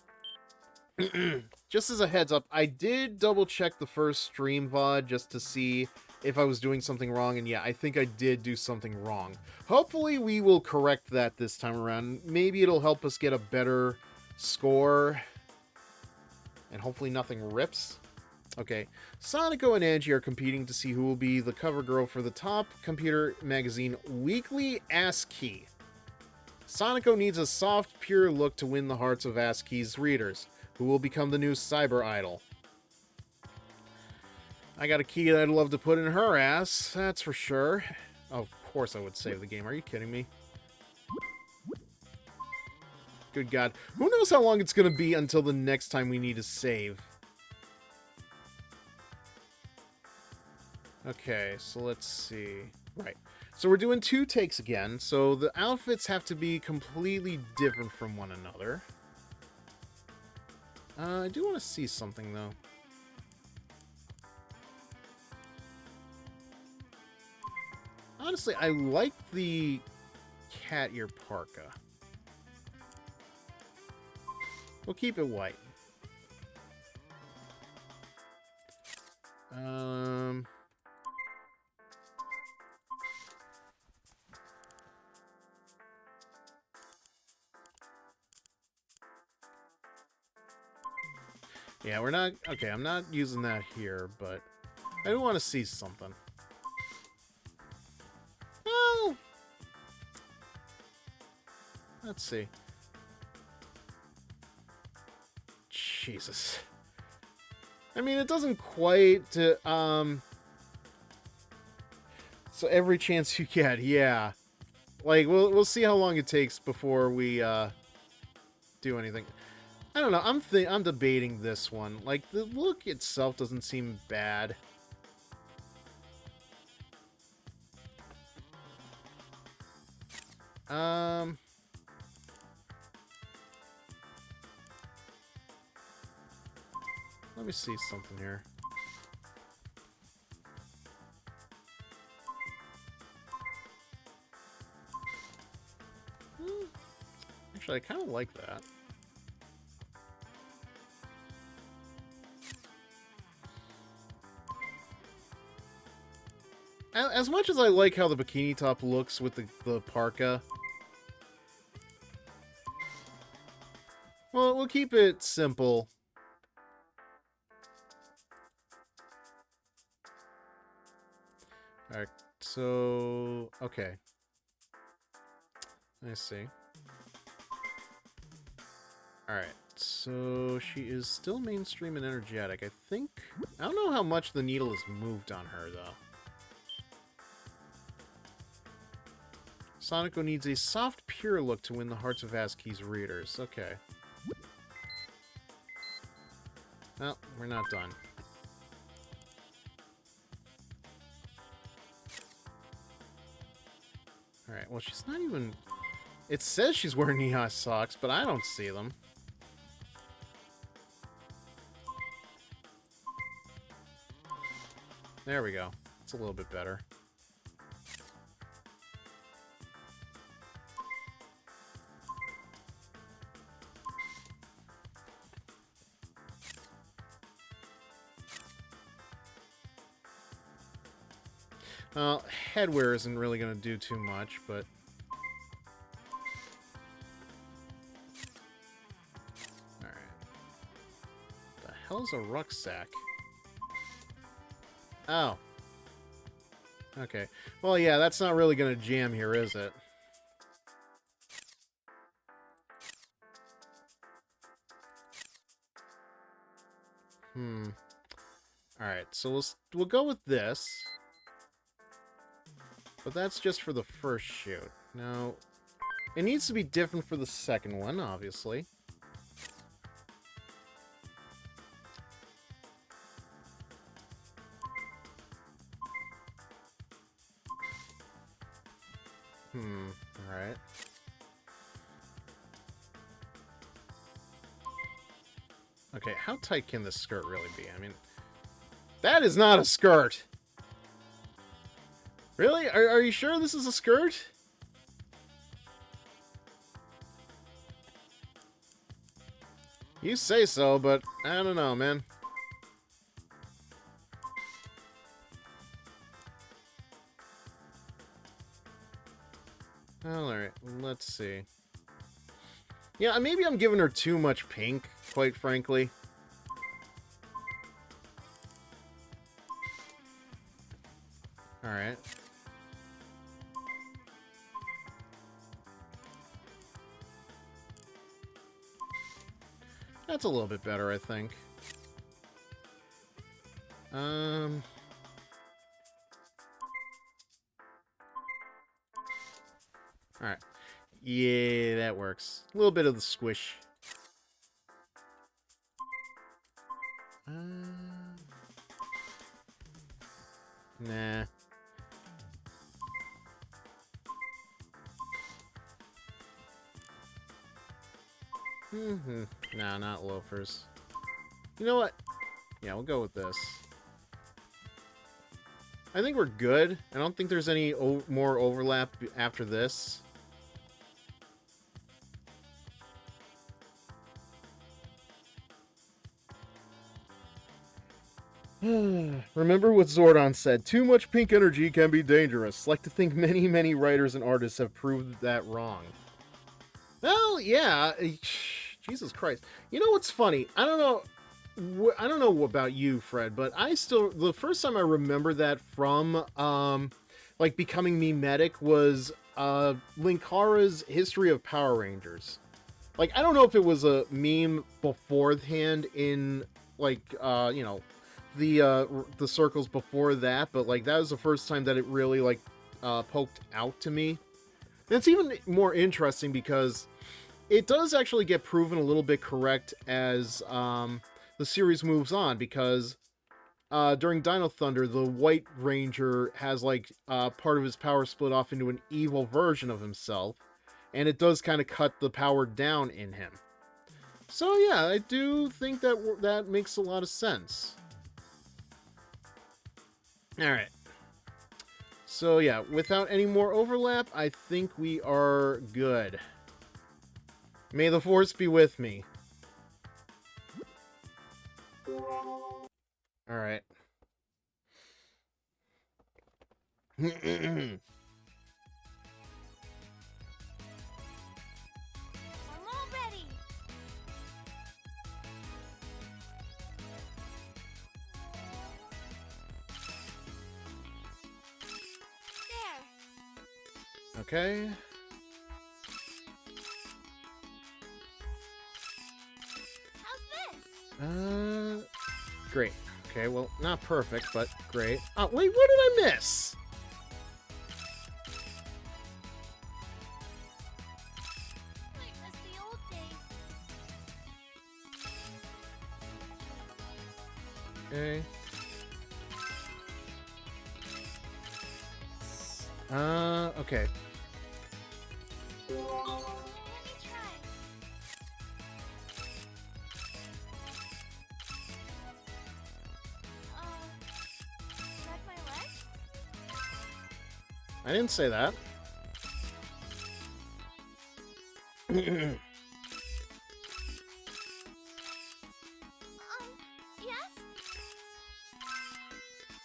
Just as a heads up, I did double check the first stream VOD just to see if I was doing something wrong, and yeah, I think I did do something wrong. Hopefully we will correct that this time around. Maybe it'll help us get a better score, and hopefully nothing rips. Okay, Sonico and Angie are competing to see who will be the cover girl for the Top Computer Magazine Weekly Ask Key. Sonico needs a soft, pure look to win the hearts of ASCII's readers, who will become the new cyber idol. I got a key that I'd love to put in her ass, that's for sure. Oh, of course I would save the game. Are you kidding me? Good God. Who knows how long it's going to be until the next time we need to save? Okay, so let's see. Right. So we're doing 2 takes again, so the outfits have to be completely different from one another. I do want to see something, though. Honestly, I like the cat ear parka. We'll keep it white. Yeah, we're not... Okay, I'm not using that here, but I do want to see something. Oh! Let's see. Jesus. I mean, it doesn't quite... so every chance you get, yeah. Like, we'll see how long it takes before we do anything. I don't know. I'm debating this one. Like, the look itself doesn't seem bad. Let me see something here. Actually, I kind of like that. As much as I like how the bikini top looks with the parka, well, we'll keep it simple. Alright, so... Okay. I see. Alright, so she is still mainstream and energetic. I think... I don't know how much the needle has moved on her, though. Sonico needs a soft, pure look to win the hearts of ASCII's readers. Okay. Well, we're not done. Alright, well, she's not even... It says she's wearing knee-high socks, but I don't see them. There we go. It's a little bit better. Well, headwear isn't really going to do too much, but... Alright. The hell's a rucksack? Oh. Okay. Well, yeah, that's not really going to jam here, is it? Alright, so we'll go with this. But that's just for the first shoot. Now, it needs to be different for the second one, obviously. Alright. Okay, how tight can this skirt really be? I mean, that is not a skirt! Really? Are you sure this is a skirt? You say so, but I don't know, man. Alright, let's see. Yeah, maybe I'm giving her too much pink, quite frankly. Alright. That's a little bit better, I think. Alright. Yeah, that works. A little bit of the squish. Nah. Nah, not loafers. You know what? Yeah, we'll go with this. I think we're good. I don't think there's any more overlap after this. Remember what Zordon said, too much pink energy can be dangerous. Like to think many writers and artists have proved that wrong. Well, yeah. Jesus Christ. You know what's funny? I don't know about you, Fred, but the first time I remember that from, like, becoming memetic was, Linkara's History of Power Rangers. Like, I don't know if it was a meme beforehand in, like, you know, the circles before that, but, like, that was the first time that it really, like, poked out to me. And it's even more interesting because it does actually get proven a little bit correct as, the series moves on, because during Dino Thunder, the White Ranger has, like, part of his power split off into an evil version of himself, and it does kind of cut the power down in him. So yeah, I do think that that makes a lot of sense. Alright. So yeah, without any more overlap, I think we are good. May the Force be with me. Alright. I'm all ready. There. Okay. How's this? Great. Okay, well, not perfect, but great. Oh, wait, what did I miss? I miss the old days. Okay. Okay. Let me try. Spread my legs? I didn't say that. Yes?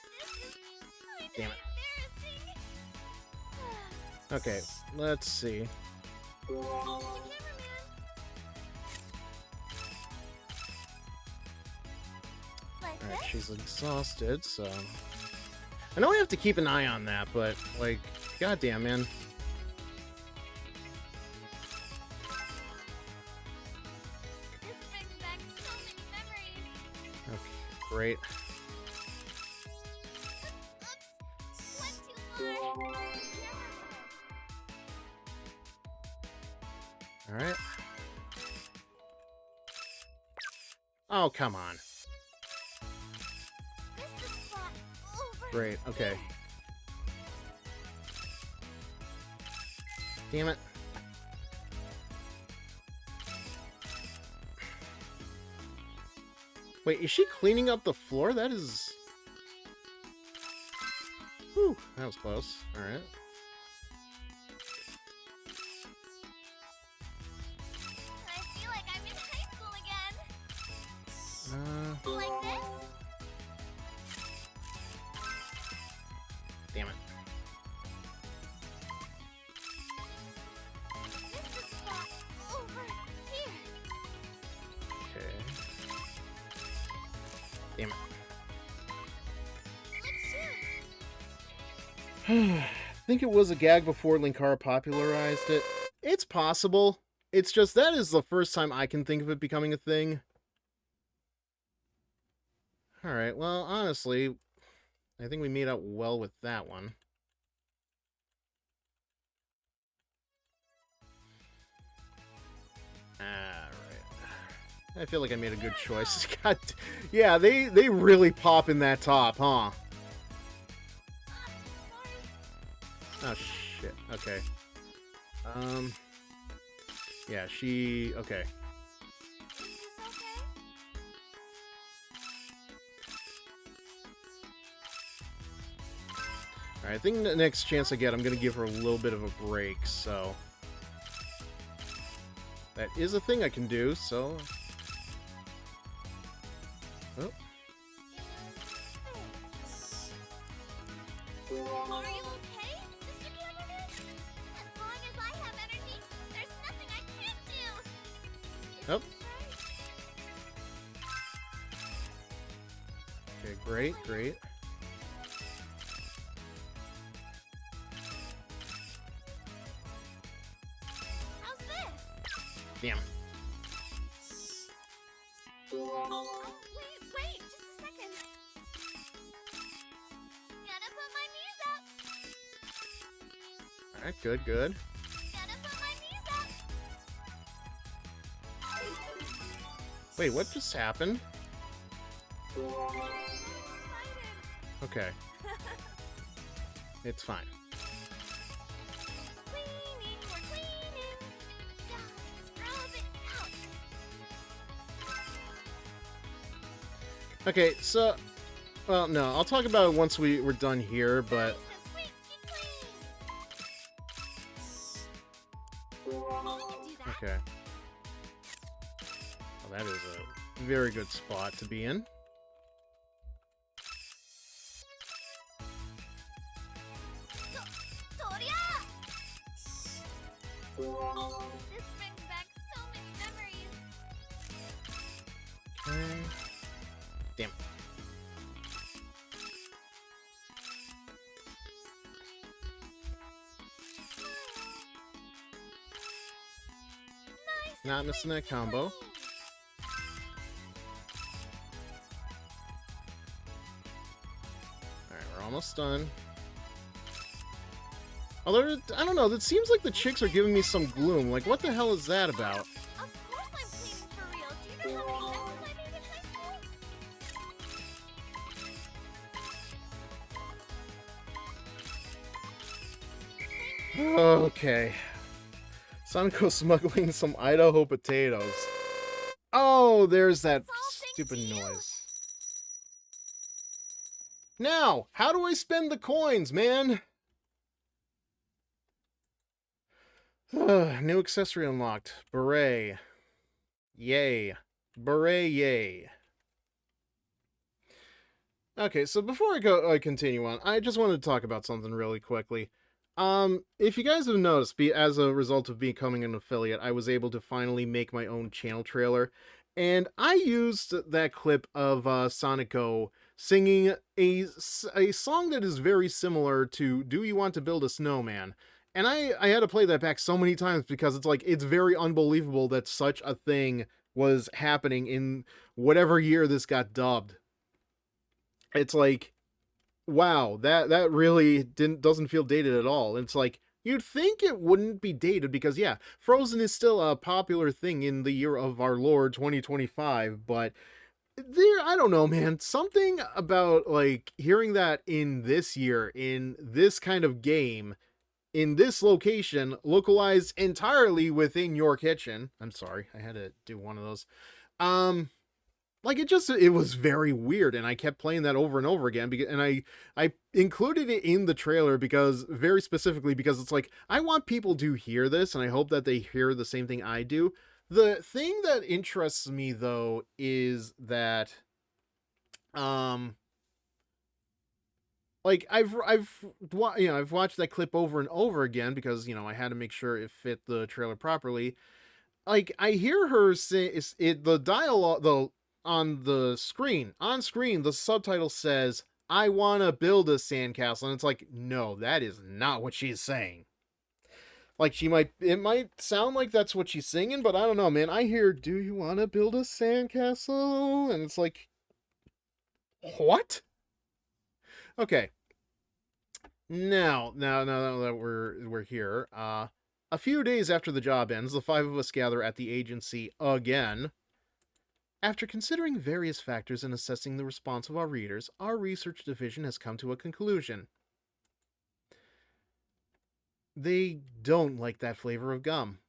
This is kind Damn of it. embarrassing. Okay, let's see. Mr. Cameraman. Like Alright, this? she's exhausted, so... I know we have to keep an eye on that, but, like, goddamn, man. This brings back so many memories. Okay, great. Oops. Went too far. Alright. Oh, come on. Missed the spot. Over. Great, okay. Damn it. Wait, is she cleaning up the floor? That is... Whew, that was close. Alright. I feel like I'm in high school again. Like this? Damn it. Missed the spot. Over. Here. Okay. Damn it. Let's shoot. I think it was a gag before Linkara popularized it. It's possible. It's just that is the first time I can think of it becoming a thing. Alright, well, honestly, I think we made out well with that one. Alright. I feel like I made a good choice. God, yeah, they really pop in that top, huh? Oh, shit. Okay. Yeah, she... Okay. Alright, I think the next chance I get, I'm gonna give her a little bit of a break, so... That is a thing I can do, so... Oh. Are you okay, Mr. Cameraman? As long as I have energy, there's nothing I can't do. Oh. Okay, great, great. How's this? Damn. Oh, wait, just a second. Gotta put my knees up. Alright, good, good. Gotta put my knees up. Wait, what just happened? I'm so excited. Okay. It's fine. Cleaning, we're cleaning. Scrub it out. Okay, so... Well, no, I'll talk about it once we're done here, but... Nice and squeaky clean. Do that. Okay. Well, that is a very good spot to be in. Toria! This brings back so many memories. Okay. Damn. Nice and Not missing that squeaky combo. clean. Alright, we're almost done. Although, I don't know, it seems like the chicks are giving me some gloom. Like, what the hell is that about? Of course I'm cleaning for real. Do you know how many messes I made in high school? Thank you. Okay. Sonico smuggling some Idaho potatoes. Oh, there's that It's all thanks stupid to you. noise. Now, how do I spend the coins, man? New accessory unlocked. Beret. Yay. Beret, yay. Okay, so before I continue on, I just wanted to talk about something really quickly. If you guys have noticed, as a result of becoming an affiliate, I was able to finally make my own channel trailer, and I used that clip of SoniCo singing a song that is very similar to "Do You Want to Build a Snowman?" And I had to play that back so many times because it's like, it's very unbelievable that such a thing was happening in whatever year this got dubbed. It's like, wow, that really doesn't feel dated at all. It's like, you'd think it wouldn't be dated because, yeah, Frozen is still a popular thing in the year of our Lord 2025, but I don't know, man, something about like hearing that in this year, in this kind of game, in this location, localized entirely within your kitchen. I'm sorry, I had to do one of those. Like, it was very weird, and I kept playing that over and over again, and I included it in the trailer because, very specifically, because it's like, I want people to hear this, and I hope that they hear the same thing I do. The thing that interests me, though, is that, like, I've watched that clip over and over again because, I had to make sure it fit the trailer properly. Like, I hear her say, the dialogue, on screen, the subtitle says, "I want to build a sandcastle," and it's like, no, that is not what she's saying. Like, it might sound like that's what she's singing, but I don't know, man. I hear, "Do you want to build a sandcastle?" And it's like, What? Okay. Now that we're here, a few days after the job ends, the five of us gather at the agency again. After considering various factors and assessing the response of our readers, our research division has come to a conclusion. They don't like that flavor of gum.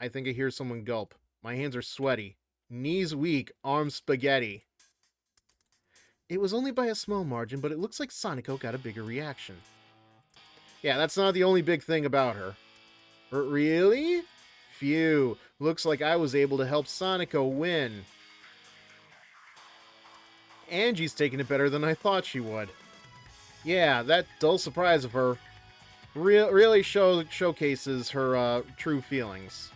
I think I hear someone gulp. My hands are sweaty. Knees weak, arms spaghetti. It was only by a small margin, but it looks like Sonico got a bigger reaction. Yeah, that's not the only big thing about her. Really? Phew. Looks like I was able to help Sonico win. Angie's taking it better than I thought she would. Yeah, that dull surprise of her really showcases her true feelings.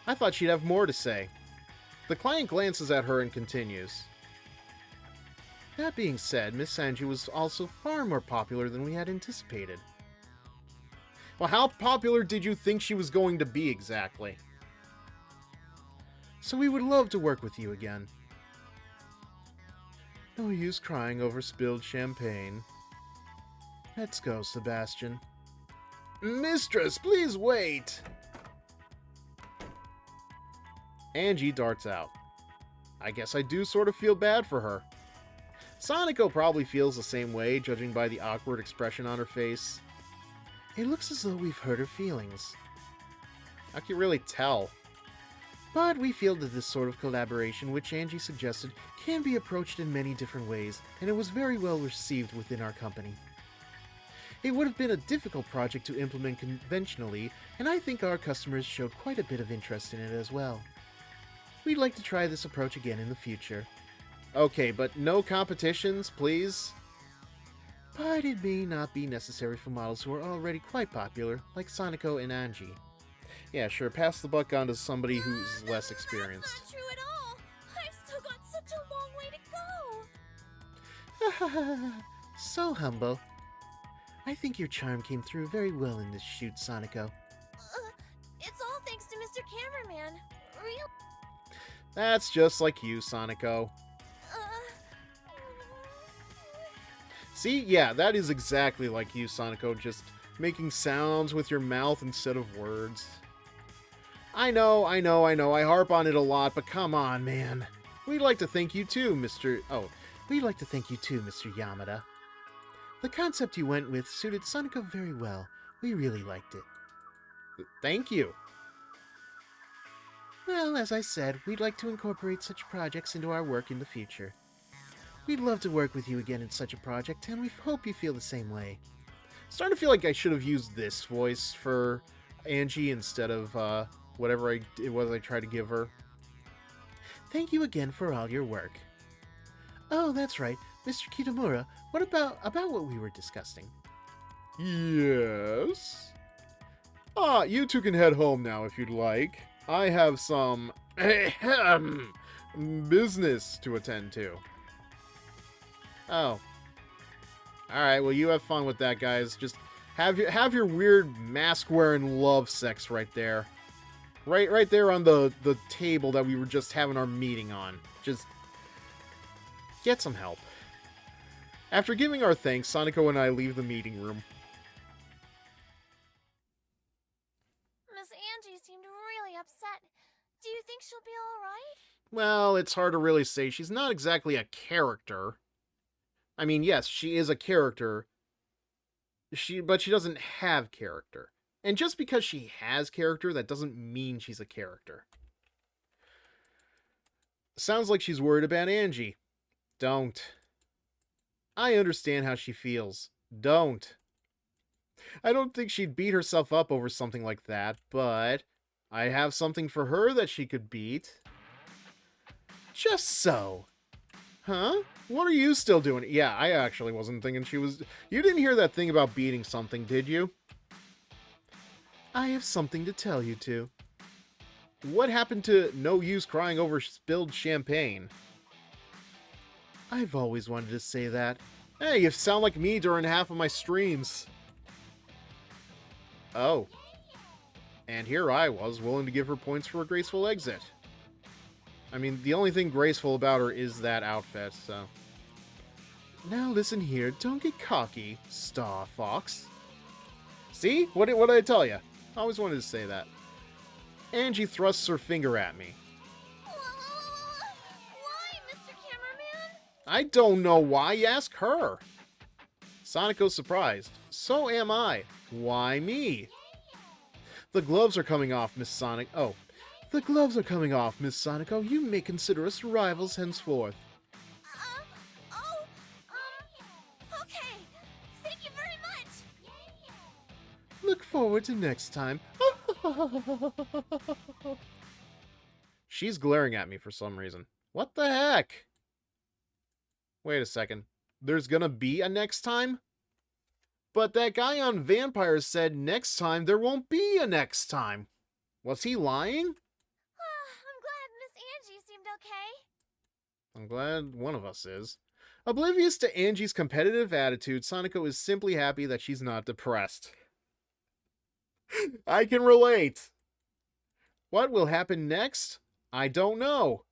I thought she'd have more to say. The client glances at her and continues. That being said, Miss Angie was also far more popular than we had anticipated. Well, how popular did you think she was going to be exactly? So we would love to work with you again. No use crying over spilled champagne. Let's go, Sebastian. Mistress, please wait! Angie darts out. I guess I do sort of feel bad for her. Sonico probably feels the same way, judging by the awkward expression on her face. It looks as though we've hurt her feelings. How can you really tell? But we feel that this sort of collaboration, which Angie suggested, can be approached in many different ways, and it was very well received within our company. It would have been a difficult project to implement conventionally, and I think our customers showed quite a bit of interest in it as well. We'd like to try this approach again in the future. Okay, but no competitions, please? But it may not be necessary for models who are already quite popular, like Sonico and Angie. Yeah, sure, pass the buck on to somebody who's less experienced. That's not true at all. I've still got such a long way to go. So humble. I think your charm came through very well in this shoot, Sonico. It's all thanks to Mr. Cameraman. Real. That's just like you, Sonico. See? Yeah, that is exactly like you, Sonico, just making sounds with your mouth instead of words. I know, I harp on it a lot, but come on, man. We'd like to thank you too, Mr. We'd like to thank you too, Mr. Yamada. The concept you went with suited Sonico very well. We really liked it. Thank you. Well, as I said, we'd like to incorporate such projects into our work in the future. We'd love to work with you again in such a project, and we hope you feel the same way. Starting to feel like I should have used this voice for Angie instead of whatever it was I tried to give her. Thank you again for all your work. Oh, that's right. Mr. Kitamura, what about what we were discussing? Yes? You two can head home now if you'd like. I have some business to attend to. Oh. Alright, well you have fun with that, guys. Just have your weird mask-wearing love sex right there. Right there on the table that we were just having our meeting on. Just get some help. After giving our thanks, Sonico and I leave the meeting room. Miss Angie seemed really upset. Do you think she'll be alright? Well, it's hard to really say. She's not exactly a character. I mean, yes, she is a character. But she doesn't have character. And just because she has character, that doesn't mean she's a character. Sounds like she's worried about Angie. Don't. I understand how she feels. Don't. I don't think she'd beat herself up over something like that, but I have something for her that she could beat. Just so. Huh? What are you still doing? Yeah, I actually wasn't thinking she was... You didn't hear that thing about beating something, did you? I have something to tell you two. What happened to no use crying over spilled champagne? I've always wanted to say that. Hey, you sound like me during half of my streams. Oh. And here I was, willing to give her points for a graceful exit. I mean, the only thing graceful about her is that outfit, so... Now listen here, don't get cocky, Star Fox. See? What did I tell you? I always wanted to say that. Angie thrusts her finger at me. Why, Mr. Cameraman? I don't know why, you ask her. Sonico's surprised. So am I. Why me? The gloves are coming off, Miss Sonic. Oh. The gloves are coming off, Miss Sonico. You may consider us rivals henceforth. Okay. Thank you very much. Look forward to next time. She's glaring at me for some reason. What the heck? Wait a second. There's gonna be a next time? But that guy on Vampires said next time there won't be a next time. Was he lying? I'm glad Miss Angie seemed okay. I'm glad one of us is. Oblivious to Angie's competitive attitude, Sonico is simply happy that she's not depressed. I can relate. What will happen next? I don't know.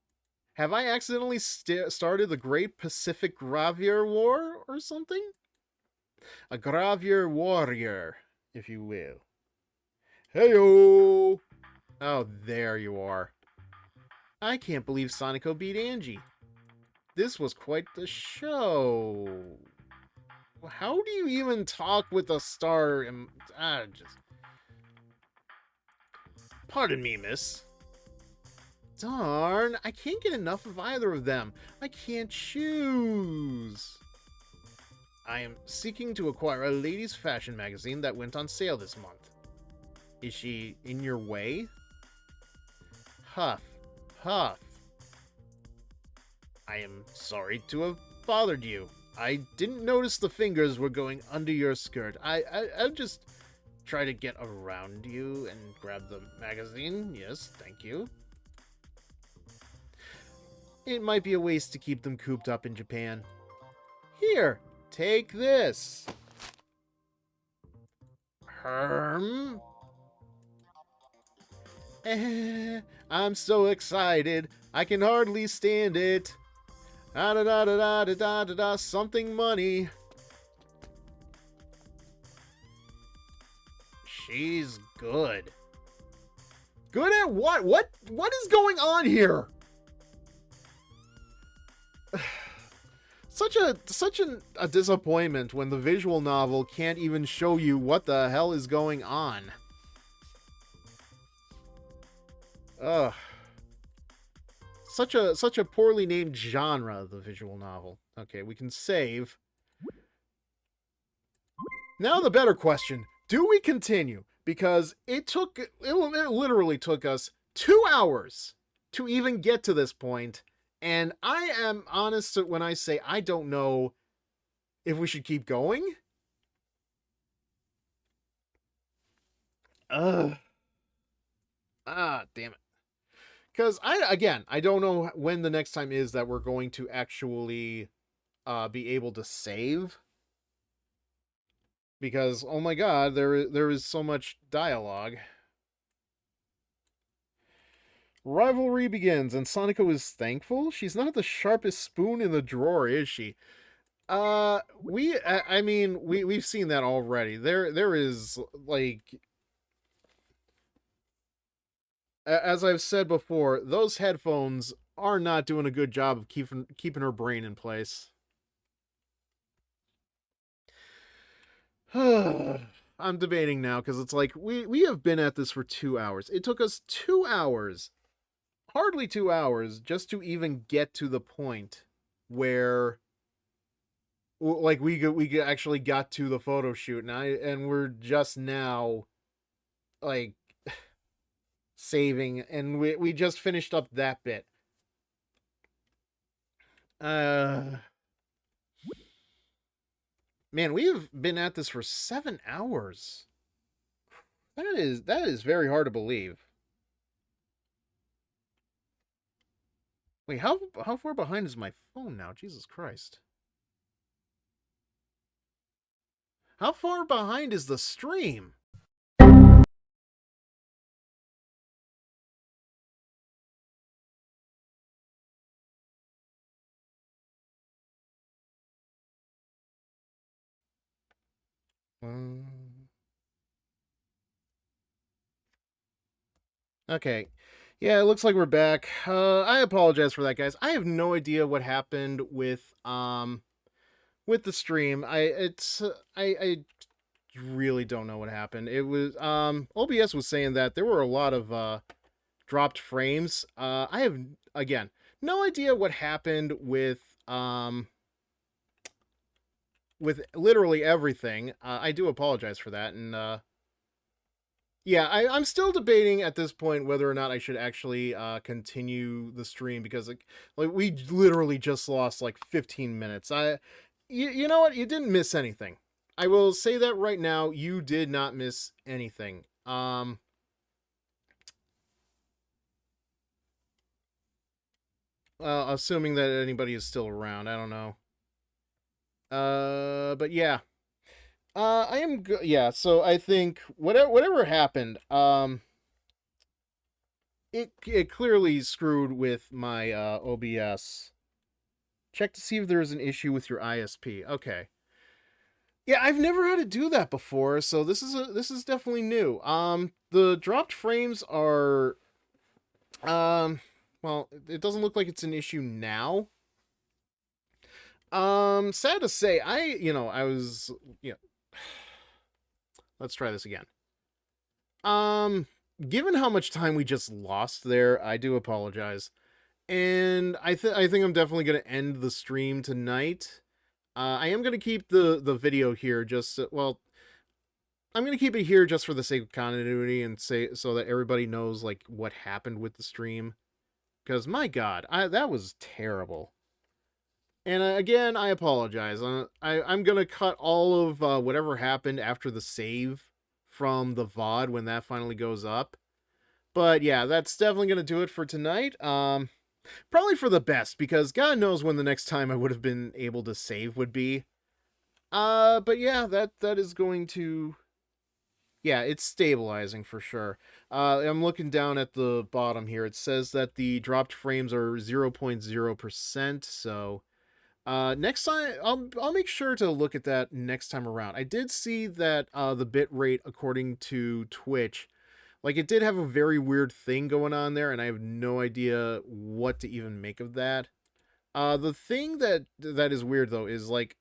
Have I accidentally started the Great Pacific Gravier War or something? A Gravier Warrior, if you will. Heyo! Oh, there you are. I can't believe Sonico beat Angie. This was quite the show. How do you even talk with a star? Pardon me, miss. Darn, I can't get enough of either of them. I can't choose. I am seeking to acquire a ladies' fashion magazine that went on sale this month. Is she in your way? Huff, huff. I am sorry to have bothered you. I didn't notice the fingers were going under your skirt. I'll just try to get around you and grab the magazine. Yes, thank you. It might be a waste to keep them cooped up in Japan. Here, take this. Herm? I'm so excited. I can hardly stand it. Da da da da da da da da something money. She's good. Good at what? What is going on here? Such a disappointment when the visual novel can't even show you what the hell is going on. Ugh. Such a poorly named genre, the visual novel. Okay, we can save. Now the better question. Do we continue? Because it literally took us 2 hours to even get to this point. And I am honest when I say I don't know if we should keep going. Damn it. Because I don't know when the next time is that we're going to actually be able to save. Because, oh my god, there is so much dialogue. Rivalry begins, and Sonico is thankful? She's not the sharpest spoon in the drawer, is she? We've seen that already. There is, like... As I've said before, those headphones are not doing a good job of keeping her brain in place. I'm debating now, because it's like, we have been at this for 2 hours. It took us 2 hours, hardly 2 hours, just to even get to the point where, like, we actually got to the photo shoot, and we're just now, like, saving, and we just finished up that bit. Man, we've been at this for 7 hours. That is very hard to believe. Wait, how far behind is my phone now? Jesus Christ. How far behind is the stream? Okay. Yeah, it looks like we're back. I apologize for that, guys. I have no idea what happened with the stream. I really don't know what happened. It was OBS was saying that there were a lot of dropped frames. I have, again, no idea what happened with literally everything. I do apologize for that, and yeah, I'm still debating at this point whether or not I should actually continue the stream, because like we literally just lost like 15 minutes. You know what? You didn't miss anything. I will say that right now. You did not miss anything. Assuming that anybody is still around, I don't know. But yeah. I am yeah, so I think whatever happened, it clearly screwed with my OBS. Check to see if there is an issue with your ISP. Okay. Yeah, I've never had to do that before, so this is definitely new. The dropped frames are well, it doesn't look like it's an issue now. Sad to say, I was, let's try this again. Given how much time we just lost there, I do apologize. And I think I'm definitely going to end the stream tonight. I am going to keep the video here well, I'm going to keep it here just for the sake of continuity and say so that everybody knows like what happened with the stream. Cuz my god, that was terrible. And again, I apologize. I'm going to cut all of whatever happened after the save from the VOD when that finally goes up. But yeah, that's definitely going to do it for tonight. Probably for the best, because God knows when the next time I would have been able to save would be. But yeah, that is going to... Yeah, it's stabilizing for sure. I'm looking down at the bottom here. It says that the dropped frames are 0.0%, so... next time, I'll make sure to look at that next time around. I did see that the bit rate, according to Twitch, like it did have a very weird thing going on there, and I have no idea what to even make of that. The thing that is weird though is like,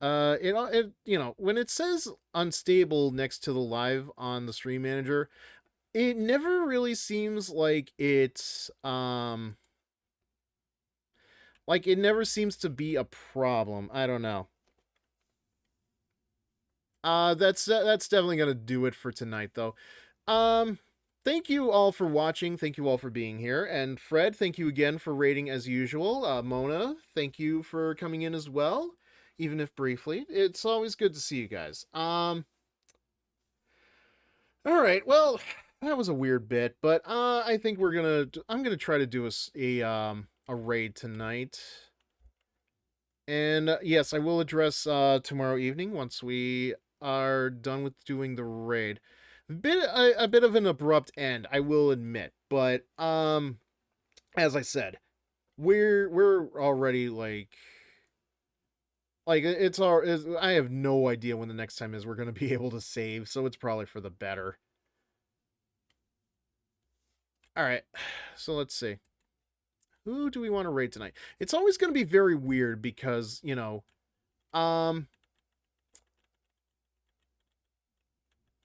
when it says unstable next to the live on the stream manager, it never really seems like it's like it never seems to be a problem. I don't know. That's definitely gonna do it for tonight, though. Thank you all for watching. Thank you all for being here. And Fred, thank you again for rating as usual. Mona, thank you for coming in as well, even if briefly. It's always good to see you guys. All right. Well, that was a weird bit, but I think I'm gonna try to do a raid tonight. And yes, I will address tomorrow evening once we are done with doing the raid. A bit of an abrupt end, I will admit, but as I said, we're already like I have no idea when the next time is we're going to be able to save, so it's probably for the better. All right. So let's see. Who do we want to raid tonight? It's always going to be very weird because,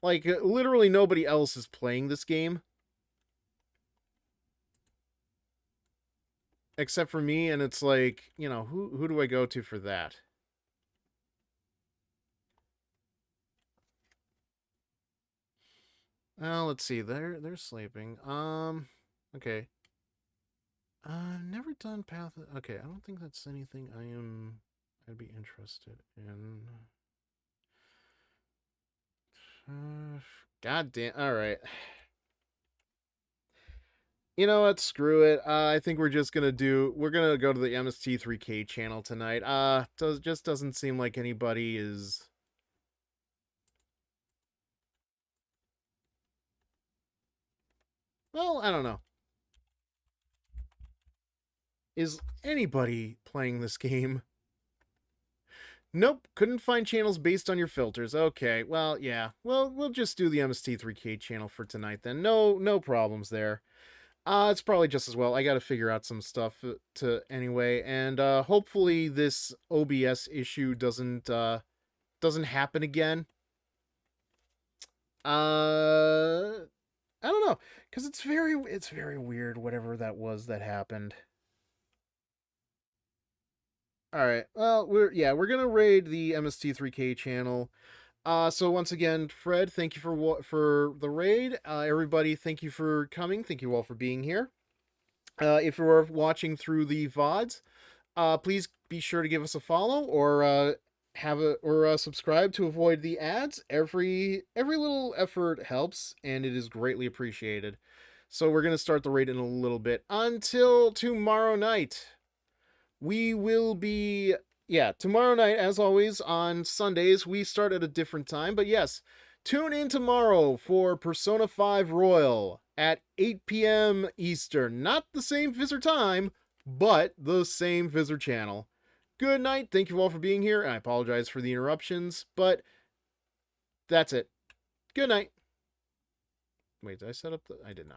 like, literally nobody else is playing this game. Except for me, and it's like, who do I go to for that? Let's see. They're sleeping. Okay. Never done Path... Okay, I don't think that's anything I'd be interested in. God damn. Alright. You know what? Screw it. I think we're gonna go to the MST3K channel tonight. Just doesn't seem like anybody is... Well, I don't know. Is anybody playing this game? Nope, couldn't find channels based on your filters. Okay, well, yeah. Well, we'll just do the MST3K channel for tonight then. No problems there. It's probably just as well. I gotta figure out some stuff to anyway, and hopefully this OBS issue doesn't happen again. I don't know, because it's very weird, whatever that was that happened. Alright, well, we're gonna raid the MST3K channel. So once again, Fred, thank you for the raid. Everybody, thank you for coming. Thank you all for being here. If you're watching through the VODs, please be sure to give us a follow or subscribe to avoid the ads. Every little effort helps, and it is greatly appreciated. So we're gonna start the raid in a little bit. Until tomorrow night, we will be tomorrow night, as always, on Sundays. We start at a different time, but yes, tune in tomorrow for Persona 5 Royal at 8 p.m. Eastern. Not the same Fizzer time, but the same Fizzer channel. Good night. Thank you all for being here, and I apologize for the interruptions, but that's it. Good night. Wait, did I set up the... I did not.